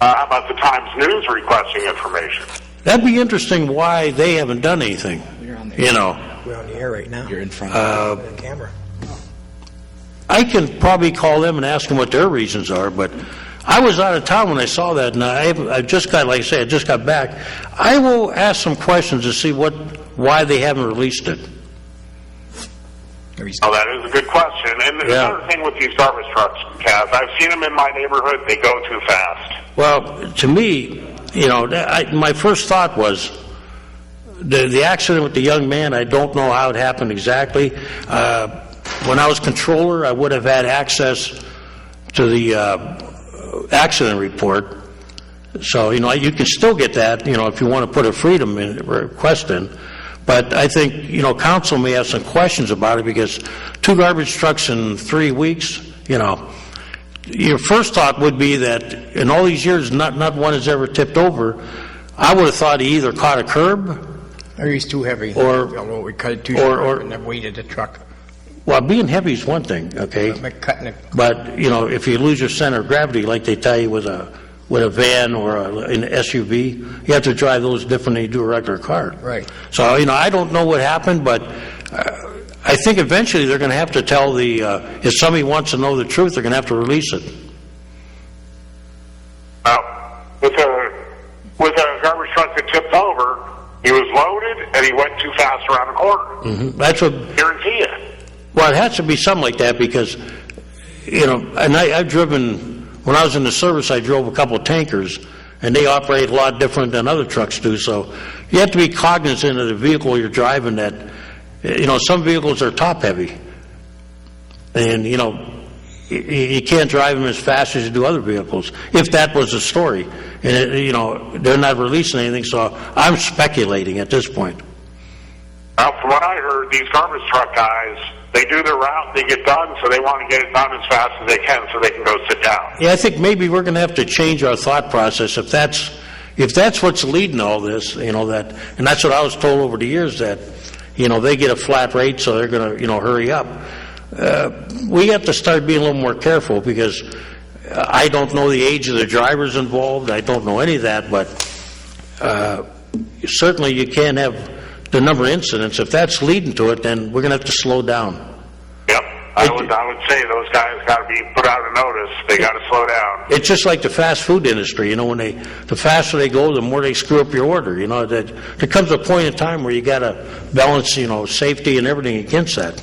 Speaker 7: How about the Times News requesting information?
Speaker 2: That'd be interesting why they haven't done anything.
Speaker 6: You're on the
Speaker 2: You know,
Speaker 1: We're on the air right now.
Speaker 6: You're in front of
Speaker 1: The camera.
Speaker 2: I can probably call them and ask them what their reasons are, but I was out of town when I saw that, and I just got, like I say, I just got back. I will ask some questions to see why they haven't released it.
Speaker 7: Oh, that is a good question. And the other thing with these garbage trucks, Kaz, I've seen them in my neighborhood. They go too fast.
Speaker 2: Well, to me, you know, my first thought was the accident with the young man. I don't know how it happened exactly. When I was controller, I would have had access to the accident report. So, you know, you can still get that, you know, if you want to put a freedom request in. But I think, you know, council may have some questions about it, because 2 garbage trucks in 3 weeks, you know, your first thought would be that in all these years, not one has ever tipped over. I would have thought he either caught a curb,
Speaker 1: Or he's too heavy.
Speaker 2: Or-
Speaker 1: we cut it too
Speaker 2: or-
Speaker 1: short and then weighted the truck.
Speaker 2: well, being heavy is one thing, okay?
Speaker 1: But cutting it.
Speaker 2: But, you know, if you lose your center of gravity, like they tell you with a van or an SUV, you have to drive those different than you do a regular car.
Speaker 1: Right.
Speaker 2: So, you know, I don't know what happened, but I think eventually they're going to have to tell if somebody wants to know the truth, they're going to have to release it.
Speaker 7: With a garbage truck that tipped over, he was loaded and he went too fast around the corner.
Speaker 2: That's what.
Speaker 7: Guarantee you.
Speaker 2: Well, it has to be something like that, because, you know, and I've driven, when I was in the service, I drove a couple of tankers, and they operate a lot different than other trucks do. So you have to be cognizant of the vehicle you're driving, that, you know, some vehicles are top heavy. And, you know, you can't drive them as fast as you do other vehicles, if that was the story. And, you know, they're not releasing anything, so I'm speculating at this point.
Speaker 7: Well, from what I heard, these garbage truck guys, they do their route, they get done, so they want to get it done as fast as they can so they can go sit down.
Speaker 2: Yeah, I think maybe we're going to have to change our thought process if that's what's leading all this, you know, and that's what I was told over the years, that, you know, they get a flat rate, so they're going to, you know, hurry up. We have to start being a little more careful, because I don't know the age of the drivers involved. I don't know any of that, but certainly you can't have the number of incidents. If that's leading to it, then we're going to have to slow down.
Speaker 7: Yep. I would say those guys got to be put out a notice. They got to slow down.
Speaker 2: It's just like the fast food industry. You know, the faster they go, the more they screw up your order. You know, there comes a point in time where you got to balance, you know, safety and everything against that.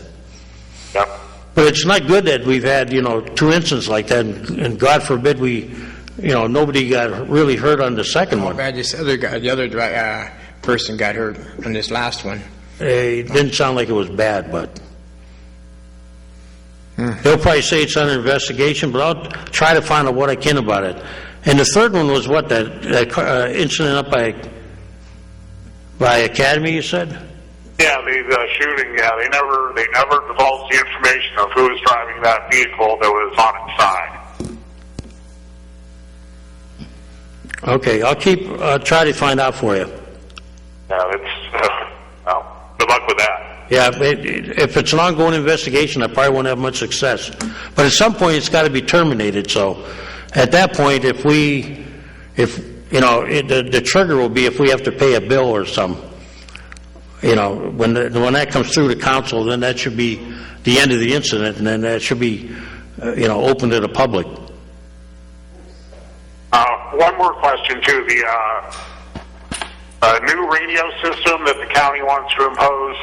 Speaker 7: Yep.
Speaker 2: But it's not good that we've had, you know, 2 incidents like that, and God forbid nobody got really hurt on the second one.
Speaker 1: Bad this other guy, the other person got hurt on this last one.
Speaker 2: It didn't sound like it was bad, but they'll probably say it's under investigation, but I'll try to find out what I can about it. And the third one was what, that incident up by Academy, you said?
Speaker 7: Yeah, the shooting. Yeah, they never divulged the information of who was driving that vehicle that was on its side.
Speaker 2: Okay, I'll try to find out for you.
Speaker 7: Yeah, well, good luck with that.
Speaker 2: Yeah, if it's an ongoing investigation, I probably won't have much success. But at some point, it's got to be terminated. So, at that point, the trigger will be if we have to pay a bill or something. You know, when that comes through to council, then that should be the end of the incident, and then that should be, open to the public.
Speaker 7: One more question too. The new radio system that the county wants to impose.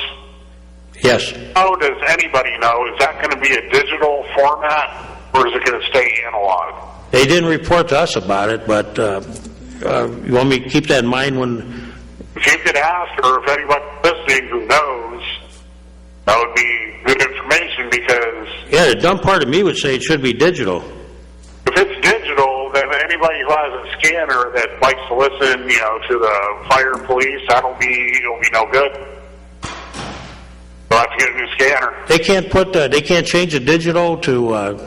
Speaker 2: Yes.
Speaker 7: How does anybody know? Is that going to be a digital format, or is it going to stay analog?
Speaker 2: They didn't report to us about it, but you want me to keep that in mind when...
Speaker 7: If you could ask, or if anybody listening listening who knows, that would be good information because
Speaker 2: Yeah, the dumb part of me would say it should be digital.
Speaker 7: if it's digital, then anybody who has a scanner that likes to listen, to the fire and police, it'll be no good. They'll have to get a new scanner.
Speaker 2: They can't they can't change the digital to,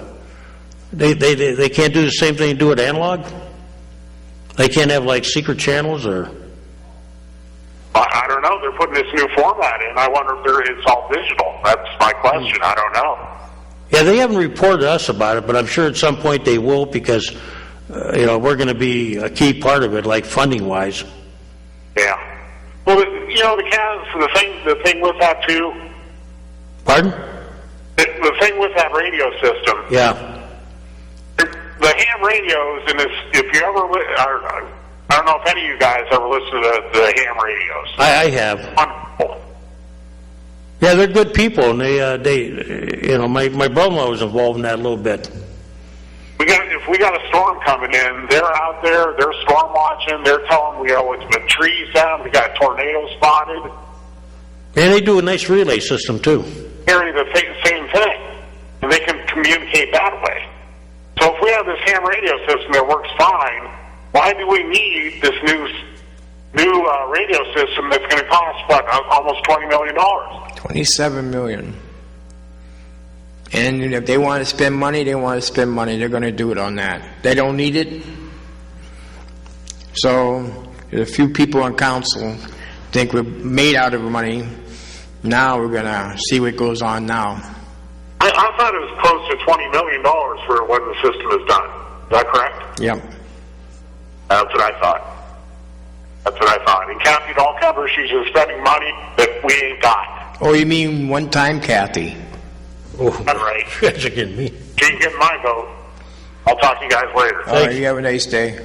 Speaker 2: they can't do the same thing they do with analog? They can't have like secret channels or?
Speaker 7: I don't know. They're putting this new format in. I wonder if it's all digital. That's my question. I don't know.
Speaker 2: Yeah, they haven't reported to us about it, but I'm sure at some point they will because, we're going to be a key part of it, like funding-wise.
Speaker 7: Yeah. Well, the thing with that too.
Speaker 2: Pardon?
Speaker 7: The thing with that radio system.
Speaker 2: Yeah.
Speaker 7: The ham radios, and if you ever, I don't know if any of you guys ever listen to the ham radios.
Speaker 2: I have.
Speaker 7: Wonderful.
Speaker 2: Yeah, they're good people, and my brother-in-law was involved in that a little bit.
Speaker 7: If we got a storm coming in, they're out there, they're storm watching, they're telling it's been trees down, we got tornadoes spotted.
Speaker 2: And they do a nice relay system, too.
Speaker 7: Hearing the same thing, and they can communicate that way. So if we have this ham radio system that works fine, why do we need this new radio system that's going to cost, almost $20 million?
Speaker 1: $27 million. And if they want to spend money, they want to spend money. They're going to do it on that. They don't need it. So there's a few people on council think we're made out of money. Now we're going to see what goes on now.
Speaker 7: I thought it was close to $20 million for when the system is done. Is that correct?
Speaker 1: Yep.
Speaker 7: That's what I thought. And Kathy Dahlcover, she's just spending money that we ain't got.
Speaker 1: Oh, you mean one time, Kathy?
Speaker 2: Oh,
Speaker 7: That's right.
Speaker 2: That's again me.
Speaker 7: She can get my vote. I'll talk to you guys later.
Speaker 1: All right, you have a nice day.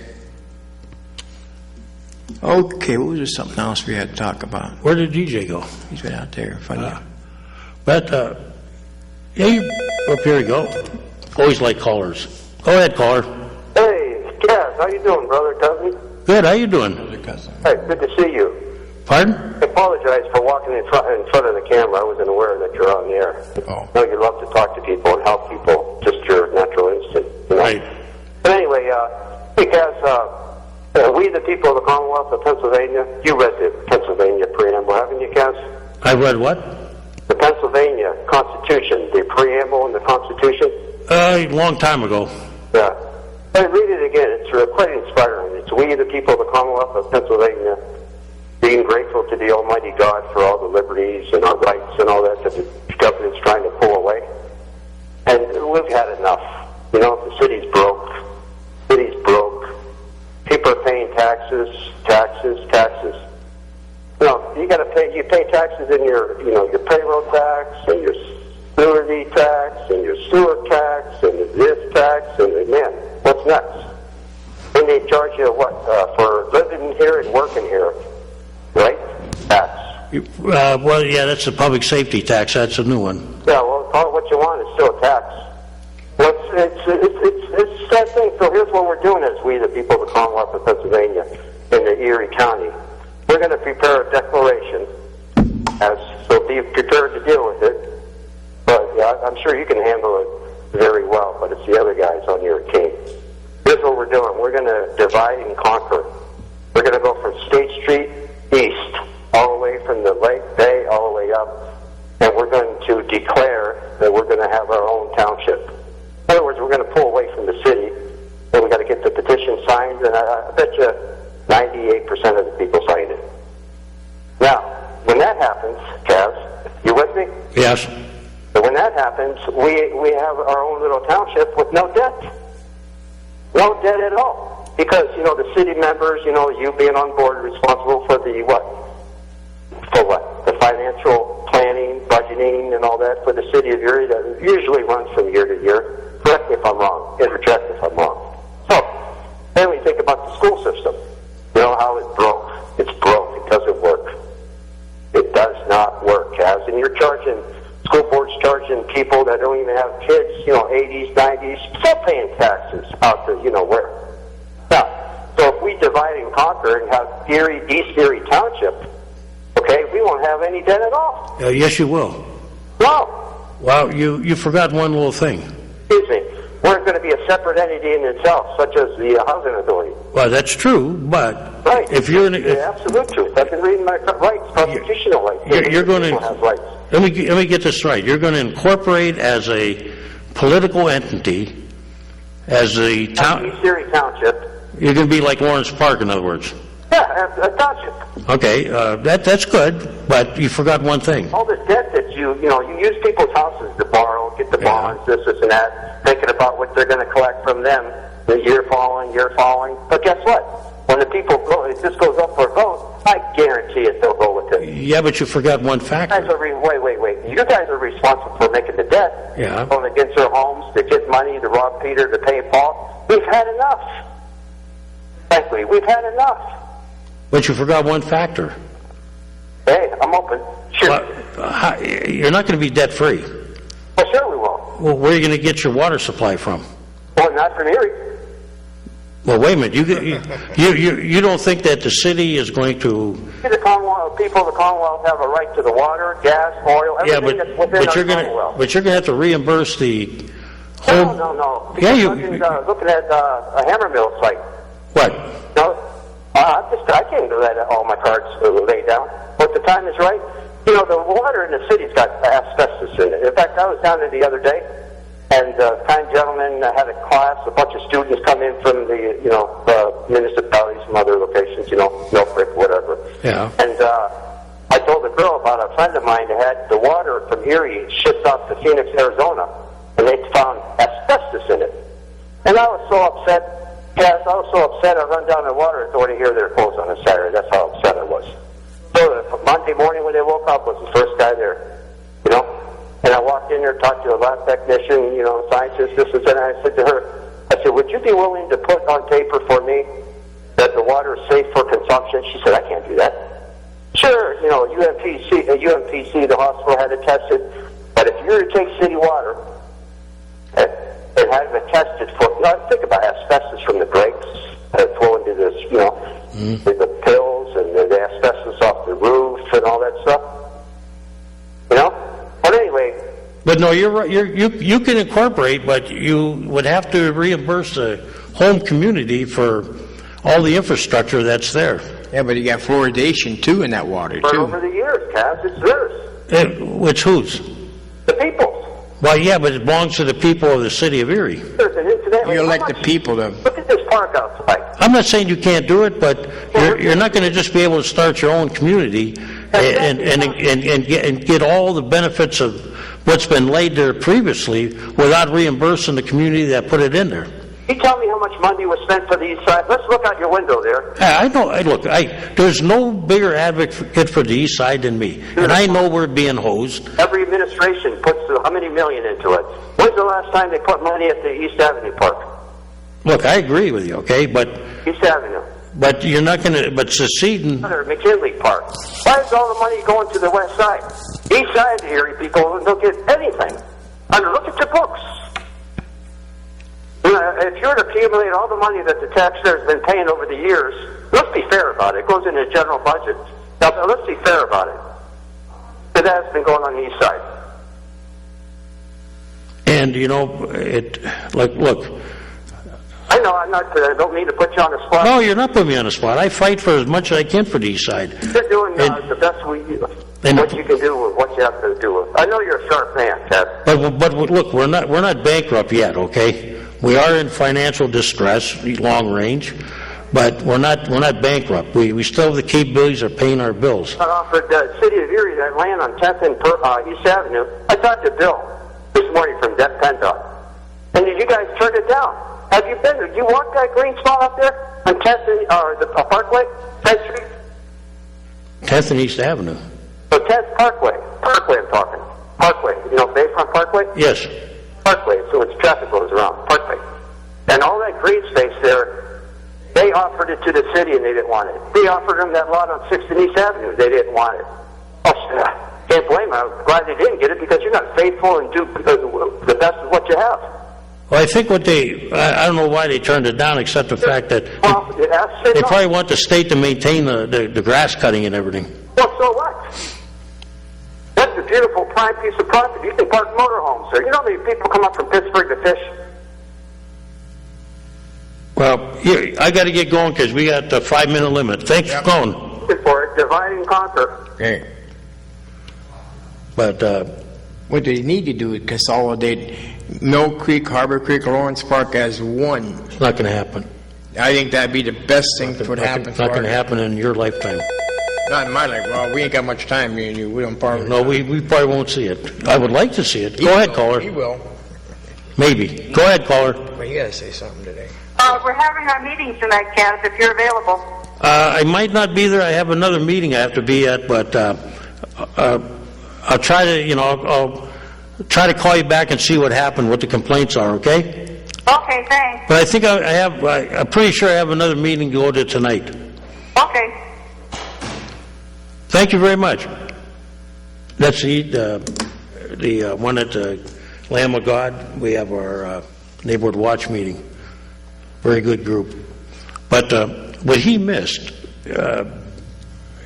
Speaker 1: Okay, what was there something else we had to talk about?
Speaker 2: Where did DJ go?
Speaker 1: He's been out there. Funny.
Speaker 2: Up here you go. Always like callers. Go ahead, caller.
Speaker 8: Hey, Cass, how you doing, brother, cousin?
Speaker 2: Good, how you doing?
Speaker 8: Hey, good to see you.
Speaker 2: Pardon?
Speaker 8: I apologize for walking in front of the camera. I wasn't aware that you're on the air.
Speaker 1: Oh.
Speaker 8: I know you love to talk to people and help people, just your natural instinct.
Speaker 2: Right.
Speaker 8: But anyway, hey, Cass, we the people of the Commonwealth of Pennsylvania, you read the Pennsylvania preamble, haven't you, Cass?
Speaker 2: I read what?
Speaker 8: The Pennsylvania Constitution, the preamble in the Constitution.
Speaker 2: A long time ago.
Speaker 8: Yeah. Hey, read it again. It's quite inspiring. It's we the people of the Commonwealth of Pennsylvania, being grateful to the Almighty God for all the liberties and our rights and all that the government's trying to pull away. And we've had enough. The city's broke. People are paying taxes. You pay taxes in your payroll tax and your sewer tax and your sewer tax and this tax and man, what's next? And they charge you for living here and working here, right? Tax.
Speaker 2: Well, yeah, that's the public safety tax. That's a new one.
Speaker 8: Yeah, well, call it what you want. It's still a tax. Well, it's a sad thing. So here's what we're doing as we, the people of the Commonwealth of Pennsylvania in the Erie County. We're going to prepare a declaration, so be prepared to deal with it. But yeah, I'm sure you can handle it very well, but it's the other guys on your team. Here's what we're doing. We're going to divide and conquer. We're going to go from State Street east, all the way from the Lake Bay, all the way up, and we're going to declare that we're going to have our own township. In other words, we're going to pull away from the city, and we've got to get the petition signed, and I bet you 98% of the people signed it. Now, when that happens, Kaz, you with me?
Speaker 2: Yes.
Speaker 8: So when that happens, we have our own little township with no debt. No debt at all. Because, the city members, you being on board, responsible for the what? For what? The financial planning, budgeting, and all that for the city of Erie that usually runs from year to year. Correct me if I'm wrong. Interject if I'm wrong. So, then we think about the school system. You know how it's broke. It's broke. It doesn't work. It does not work, Kaz. And you're charging, school board's charging people that don't even have kids, 80s, 90s, still paying taxes out to, where. Now, so if we divide and conquer and have East Erie Township, okay, we won't have any debt at all.
Speaker 2: Yes, you will.
Speaker 8: No.
Speaker 2: Well, you forgot one little thing.
Speaker 8: Excuse me. We're going to be a separate entity in itself, such as the housing authority.
Speaker 2: Well, that's true, but
Speaker 8: Right.
Speaker 2: if you're in,
Speaker 8: Yeah, absolute truth. I've been reading my rights, constitutional rights.
Speaker 2: you're going
Speaker 8: People
Speaker 2: to
Speaker 8: have rights.
Speaker 2: let me get this right. You're going to incorporate as a political entity, as the town.
Speaker 8: East Erie Township.
Speaker 2: You're going to be like Lawrence Park, in other words.
Speaker 8: Yeah, a township.
Speaker 2: Okay, that's good, but you forgot one thing.
Speaker 8: All the debt that you use people's houses to borrow, get the bonds, this and that, thinking about what they're going to collect from them, the year following. But guess what? When the people go, if this goes up for a vote, I guarantee it, they'll go with it.
Speaker 2: Yeah, but you forgot one
Speaker 8: You guys
Speaker 2: factor.
Speaker 8: are wait. You guys are responsible for making the debt.
Speaker 2: Yeah.
Speaker 8: Going against their homes to get money to rob Peter to pay Paul. We've had enough. Frankly, we've had enough.
Speaker 2: But you forgot one factor.
Speaker 8: Hey, I'm open. Sure.
Speaker 2: You're not going to be debt-free.
Speaker 8: Well, sure we will.
Speaker 2: Well, where are you going to get your water supply from?
Speaker 8: Well, not from Erie.
Speaker 2: Well, wait a minute. You don't think that the city is going to?
Speaker 8: The Commonwealth, people of the Commonwealth have a right to the water, gas, oil, everything that's within our Commonwealth.
Speaker 2: But you're going to have to reimburse the home.
Speaker 8: No.
Speaker 2: Yeah,
Speaker 8: Looking at a hammer mill site.
Speaker 2: What?
Speaker 8: No, I can't do that. All my cards laid down. But the time is right. The water in the city's got asbestos in it. In fact, I was down there the other day, and a kind gentleman had a class. A bunch of students come in from the municipalities from other locations. Milk Creek, whatever.
Speaker 2: Yeah.
Speaker 8: And I told the girl about a friend of mine that had the water from Erie shipped off to Phoenix, Arizona, and they found asbestos in it. And I was so upset. Yes, I was so upset. I run down to the water authority here. They're closed on a Saturday. That's how upset I was. So Monday morning when they woke up was the first guy there, And I walked in there, talked to a lab technician, scientist, this and that. And I said to her, would you be willing to put on paper for me that the water is safe for consumption? She said, I can't do that. Sure, UMPC, the hospital had it tested. But if you were to take city water and have it tested for, think about asbestos from the breaks that flow into this, the pills and the asbestos off the roof and all that stuff. But anyway.
Speaker 2: But no, you're right. You can incorporate, but you would have to reimburse the home community for all the infrastructure that's there.
Speaker 1: Yeah, but you got fluoridation too in that water
Speaker 8: But
Speaker 1: too.
Speaker 8: over the years, Kaz, it's theirs.
Speaker 2: Which whose?
Speaker 8: The people's.
Speaker 2: Well, yeah, but it belongs to the people of the city of Erie.
Speaker 8: There's an incident.
Speaker 1: You elect the people to.
Speaker 8: Look at this park outside.
Speaker 2: I'm not saying you can't do it, but you're not going to just be able to start your own community and get all the benefits of what's been laid there previously without reimbursing the community that put it in there.
Speaker 8: You tell me how much money was spent for the east side. Let's look out your window there.
Speaker 2: I know. There's no bigger advocate for the east side than me, and I know we're being hosed.
Speaker 8: Every administration puts how many million into it. When's the last time they put money at the East Avenue Park?
Speaker 2: Look, I agree with you, okay, but
Speaker 8: East Avenue.
Speaker 2: But you're not going to. But seceding.
Speaker 8: McKinley Park. Why is all the money going to the west side? East side Erie people don't get anything. I mean, look at the books. If you were to accumulate all the money that the taxpayers have been paying over the years, let's be fair about it. It goes into the general budget. Now, let's be fair about it. But that's been going on the east side.
Speaker 2: And look.
Speaker 8: I know I don't mean to put you on the spot.
Speaker 2: No, you're not putting me on the spot. I fight for as much as I can for the east side.
Speaker 8: You're doing the best what you can do with what you have to do with. I know you're a sharp man, Ted.
Speaker 2: But look, we're not bankrupt yet, okay? We are in financial distress, long range, but we're not bankrupt. We still have the capabilities of paying our bills.
Speaker 8: I offered the city of Erie that land on 10th and East Avenue. I talked to Bill this morning from PennDOT, and you guys turned it down. Have you been there? Do you want that green spot up there on 10th and the Parkway, 10th Street?
Speaker 2: 10th and East Avenue.
Speaker 8: So 10th Parkway I'm talking. Parkway, Bayfront Parkway?
Speaker 2: Yes.
Speaker 8: Parkway, so its traffic goes around, Parkway. And all that green space there, they offered it to the city and they didn't want it. They offered them that lot on 6th and East Avenue, they didn't want it. Oh, can't blame them. I'm glad they didn't get it because you're not faithful and do the best of what you have.
Speaker 2: Well, I think I don't know why they turned it down except the fact that they probably want the state to maintain the grass cutting and everything.
Speaker 8: Well, so what? That's a beautiful prime piece of property. You can park motorhomes there. You know how many people come up from Pittsburgh to fish?
Speaker 2: Well, here, I got to get going because we got the 5-minute limit. Thanks for calling.
Speaker 8: For it, divide and conquer.
Speaker 1: Okay.
Speaker 2: But
Speaker 1: What they need to do is consolidate Mill Creek, Harbor Creek, Lawrence Park as one.
Speaker 2: it's not going to happen.
Speaker 1: I think that'd be the best thing that would happen.
Speaker 2: It's not going to happen in your lifetime.
Speaker 1: Not in my life. Well, we ain't got much time, me and you. We don't part.
Speaker 2: No, we probably won't see it. I would like to see it. Go ahead, caller.
Speaker 1: He will.
Speaker 2: Maybe. Go ahead, caller.
Speaker 1: But you gotta say something today.
Speaker 9: We're having our meeting tonight, Kenneth, if you're available.
Speaker 2: I might not be there. I have another meeting I have to be at, but I'll try to, I'll try to call you back and see what happened, what the complaints are, okay?
Speaker 9: Okay, thanks.
Speaker 2: But I think I'm pretty sure I have another meeting to go to tonight.
Speaker 9: Okay.
Speaker 2: Thank you very much. That's the one at the Lamb of God. We have our neighborhood watch meeting. Very good group. But what he missed,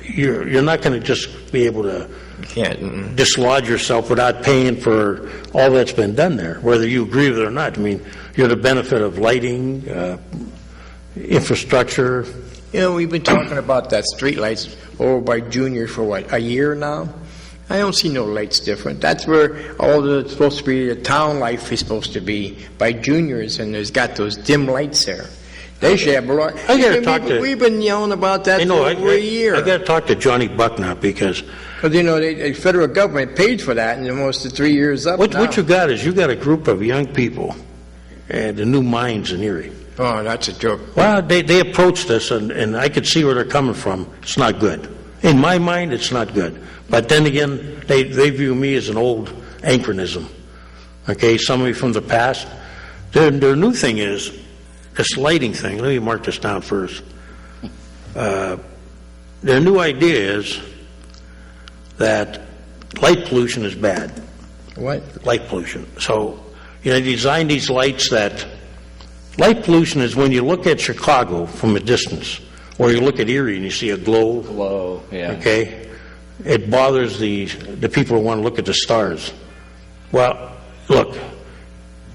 Speaker 2: you're not going to just be able to dislodge yourself without paying for all that's been done there, whether you agree with it or not. I mean, you're the benefit of lighting, infrastructure.
Speaker 1: You know, we've been talking about that street lights over by Junior for what, a year now? I don't see no lights different. That's where all the supposed to be, the town life is supposed to be, by Juniors, and there's got those dim lights there. They should have a lot.
Speaker 2: I got to talk to.
Speaker 1: We've been yelling about that for over a year.
Speaker 2: I got to talk to Johnny Buck now because.
Speaker 1: Because the federal government paid for that, and almost the 3 years up.
Speaker 2: What you got is you got a group of young people, and the new minds in Erie.
Speaker 1: Oh, that's a joke.
Speaker 2: Well, they approached us, and I could see where they're coming from. It's not good. In my mind, it's not good. But then again, they view me as an old anachronism. Okay, somebody from the past. Their new thing is this lighting thing. Let me mark this down first. Their new idea is that light pollution is bad.
Speaker 1: What?
Speaker 2: Light pollution. So, they designed these lights that... Light pollution is when you look at Chicago from a distance, or you look at Erie and you see a glow.
Speaker 6: Glow, yeah.
Speaker 2: Okay? It bothers the people who want to look at the stars. Well, look,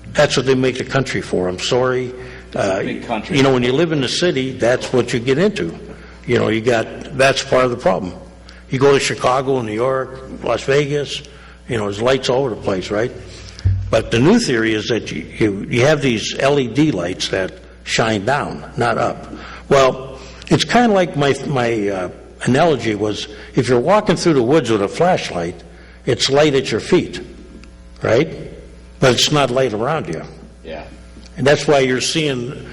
Speaker 2: that's what they make the country for. I'm sorry.
Speaker 6: It's a big country.
Speaker 2: When you live in the city, that's what you get into. That's part of the problem. You go to Chicago, New York, Las Vegas, there's lights all over the place, right? But the new theory is that you have these LED lights that shine down, not up. Well, it's kind of like my analogy was, if you're walking through the woods with a flashlight, it's light at your feet, right? But it's not light around you.
Speaker 6: Yeah.
Speaker 2: And that's why you're seeing,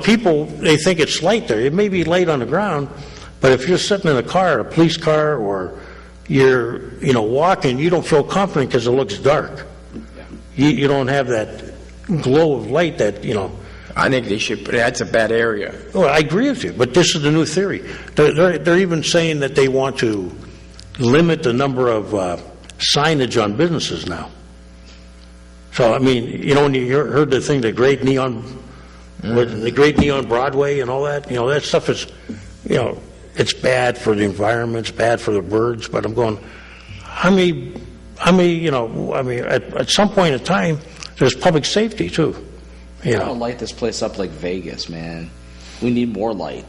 Speaker 2: people, they think it's light there. It may be light on the ground, but if you're sitting in a car, a police car, or you're, walking, you don't feel confident because it looks dark. You don't have that glow of light that,
Speaker 1: I think they should, that's a bad area.
Speaker 2: Well, I agree with you, but this is the new theory. They're even saying that they want to limit the number of signage on businesses now. So, when you heard the thing, the Great Neon Broadway and all that, that stuff is, it's bad for the environment, it's bad for the birds, but I'm going, at some point in time, there's public safety too.
Speaker 6: I want to light this place up like Vegas, man. We need more light.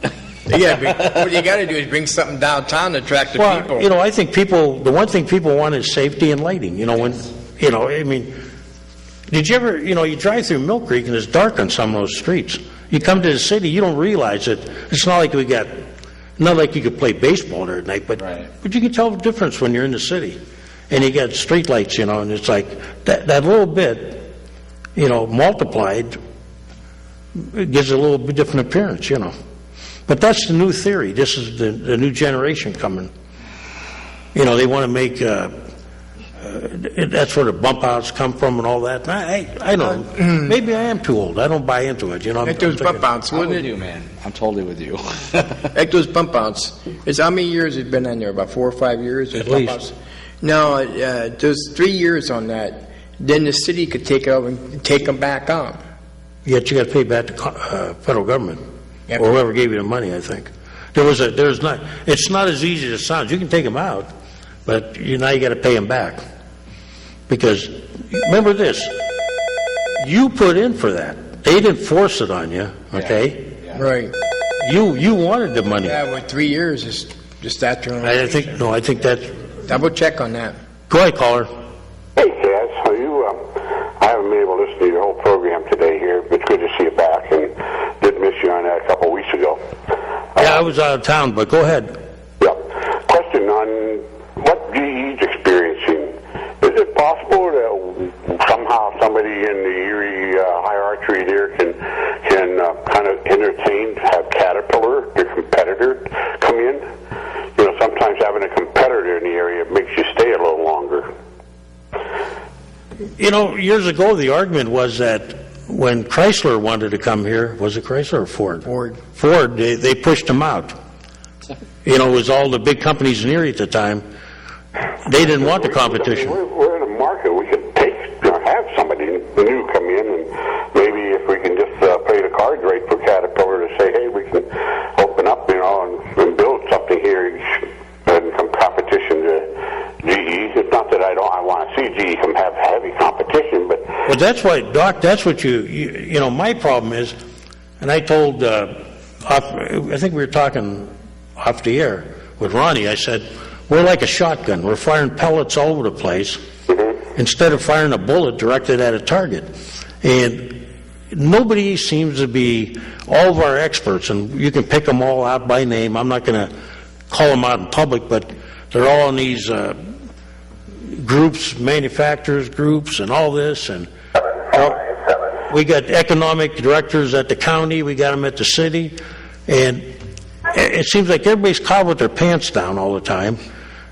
Speaker 1: Yeah, what you got to do is bring something downtown to attract the people.
Speaker 2: I think the one thing people want is safety and lighting. Did you ever, you drive through Mill Creek and it's dark on some of those streets. You come to the city, you don't realize it. It's not like not like you could play baseball there at night, but you can tell the difference when you're in the city. And you got street lights, and it's like that little bit, multiplied, it gives a little bit different appearance, But that's the new theory. This is the new generation coming. They want to make, that's where the bump outs come from and all that. I don't know. Maybe I am too old. I don't buy into it,
Speaker 1: Like those bump outs,
Speaker 6: I'm
Speaker 1: wouldn't
Speaker 6: with
Speaker 1: it?
Speaker 6: you, man. I'm totally with you.
Speaker 1: Like those bump outs. How many years has it been on there? About 4 or 5 years?
Speaker 2: At least.
Speaker 1: No, there's 3 years on that. Then the city could take it over and take them back on.
Speaker 2: Yet you got to pay back the federal government, or whoever gave you the money, I think. It's not as easy as it sounds. You can take them out, but now you got to pay them back. Because remember this, you put in for that. They didn't force it on you, okay?
Speaker 6: Yeah.
Speaker 1: Right.
Speaker 2: You wanted the money.
Speaker 1: Yeah, but 3 years is just after.
Speaker 2: I think that's.
Speaker 1: Double check on that.
Speaker 2: Go ahead, caller.
Speaker 10: Hey, Chaz. So I haven't been able to listen to your whole program today here, but it's good to see you back, and did miss you on that a couple of weeks ago.
Speaker 2: Yeah, I was out of town, but go ahead.
Speaker 10: Yeah. Question on what GE's experiencing. Is it possible that somehow somebody in the Erie hierarchy there can kind of entertain, have Caterpillar, their competitor, come in? You know, sometimes having a competitor in the area makes you stay a little longer.
Speaker 2: You know, years ago, the argument was that when Chrysler wanted to come here, was it Chrysler or Ford? Ford, they pushed them out. You know, it was all the big companies in Erie at the time. They didn't want the competition.
Speaker 10: We're in a market. We could have somebody new come in, and maybe if we can just play the cards right for Caterpillar to say, hey, we can open up, and build something here in competition to GE. It's not that I want to see GE come have heavy competition, but...
Speaker 2: Well, that's why, Doc, that's what you know, my problem is, and I told, I think we were talking off the air with Ronnie, I said, we're like a shotgun. We're firing pellets all over the place instead of firing a bullet directed at a target. And nobody seems to be, all of our experts, and you can pick them all out by name. I'm not going to call them out in public, but they're all in these groups, manufacturers groups, and all this. And we got economic directors at the county. We got them at the city. And it seems like everybody's caught with their pants down all the time.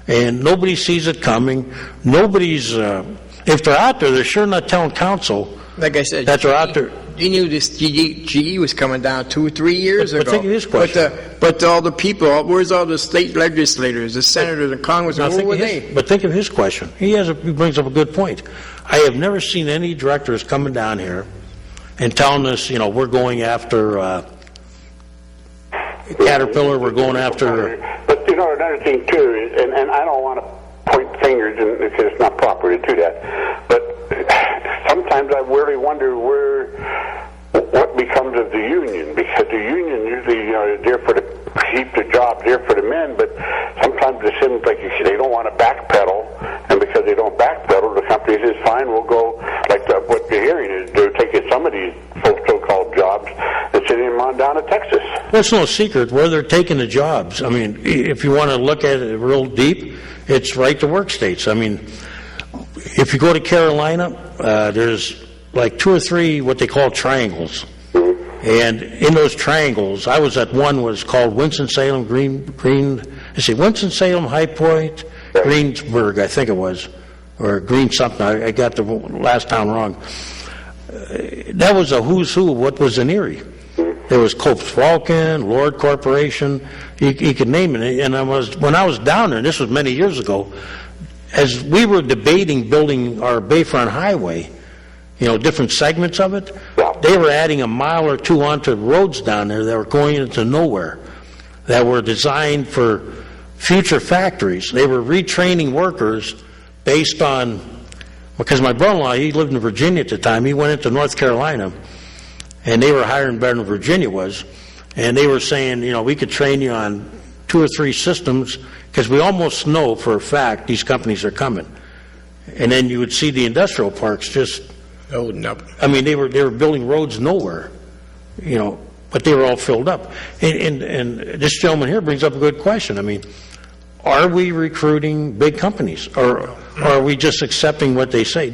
Speaker 2: And nobody sees it coming. Nobody's, if they're out there, they're sure not telling council
Speaker 1: Like I said,
Speaker 2: that they're out there.
Speaker 1: You knew this GE was coming down 2 or 3 years ago.
Speaker 2: But think of this question.
Speaker 1: But all the people, where's all the state legislators, the senators, the congressmen, where were they?
Speaker 2: But think of his question. He brings up a good point. I have never seen any directors coming down here and telling us, you know, we're going after Caterpillar, we're going after...
Speaker 10: But, you know, another thing, too, and I don't want to point fingers because it's not proper to do that, but sometimes I really wonder what becomes of the union, because the union usually, you know, is there for keep the jobs there for the men, but sometimes it seems like they don't want to backpedal, and because they don't backpedal, the company says, fine, we'll go, like what you're hearing is they're taking some of these so-called jobs and sending them on down to Texas.
Speaker 2: Well, it's no secret where they're taking the jobs. I mean, if you want to look at it real deep, it's right to work states. I mean, if you go to Carolina, there's like 2 or 3 what they call triangles. And in those triangles, I was at one was called Winston-Salem, Winston-Salem, High Point, Greensburg, I think it was, or Green something. I got the last town wrong. That was a who's who of what was in Erie. There was Copes Vulcan, Lord Corporation, you could name it. And when I was down there, and this was many years ago, as we were debating building our Bayfront Highway, you know, different segments of it, they were adding a mile or 2 onto roads down there that were going into nowhere, that were designed for future factories. They were retraining workers based on, because my brother-in-law, he lived in Virginia at the time, he went into North Carolina, and they were hiring better than Virginia was, and they were saying, you know, we could train you on 2 or 3 systems, because we almost know for a fact these companies are coming. And then you would see the industrial parks just...
Speaker 1: Holding up.
Speaker 2: I mean, they were building roads nowhere, you know, but they were all filled up. And this gentleman here brings up a good question. I mean, are we recruiting big companies, or are we just accepting what they say?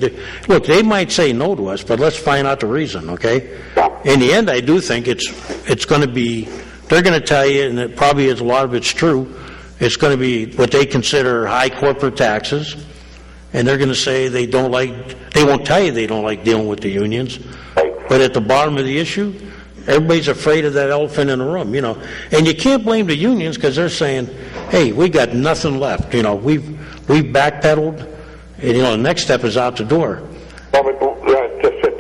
Speaker 2: Look, they might say no to us, but let's find out the reason, okay? In the end, I do think it's going to be, they're going to tell you, and it probably is, a lot of it's true, it's going to be what they consider high corporate taxes, and they're going to say they won't tell you they don't like dealing with the unions, but at the bottom of the issue, everybody's afraid of that elephant in the room, you know. And you can't blame the unions, because they're saying, hey, we got nothing left, you know, we've backpedaled, and, you know, the next step is out the door.
Speaker 10: Well, but just that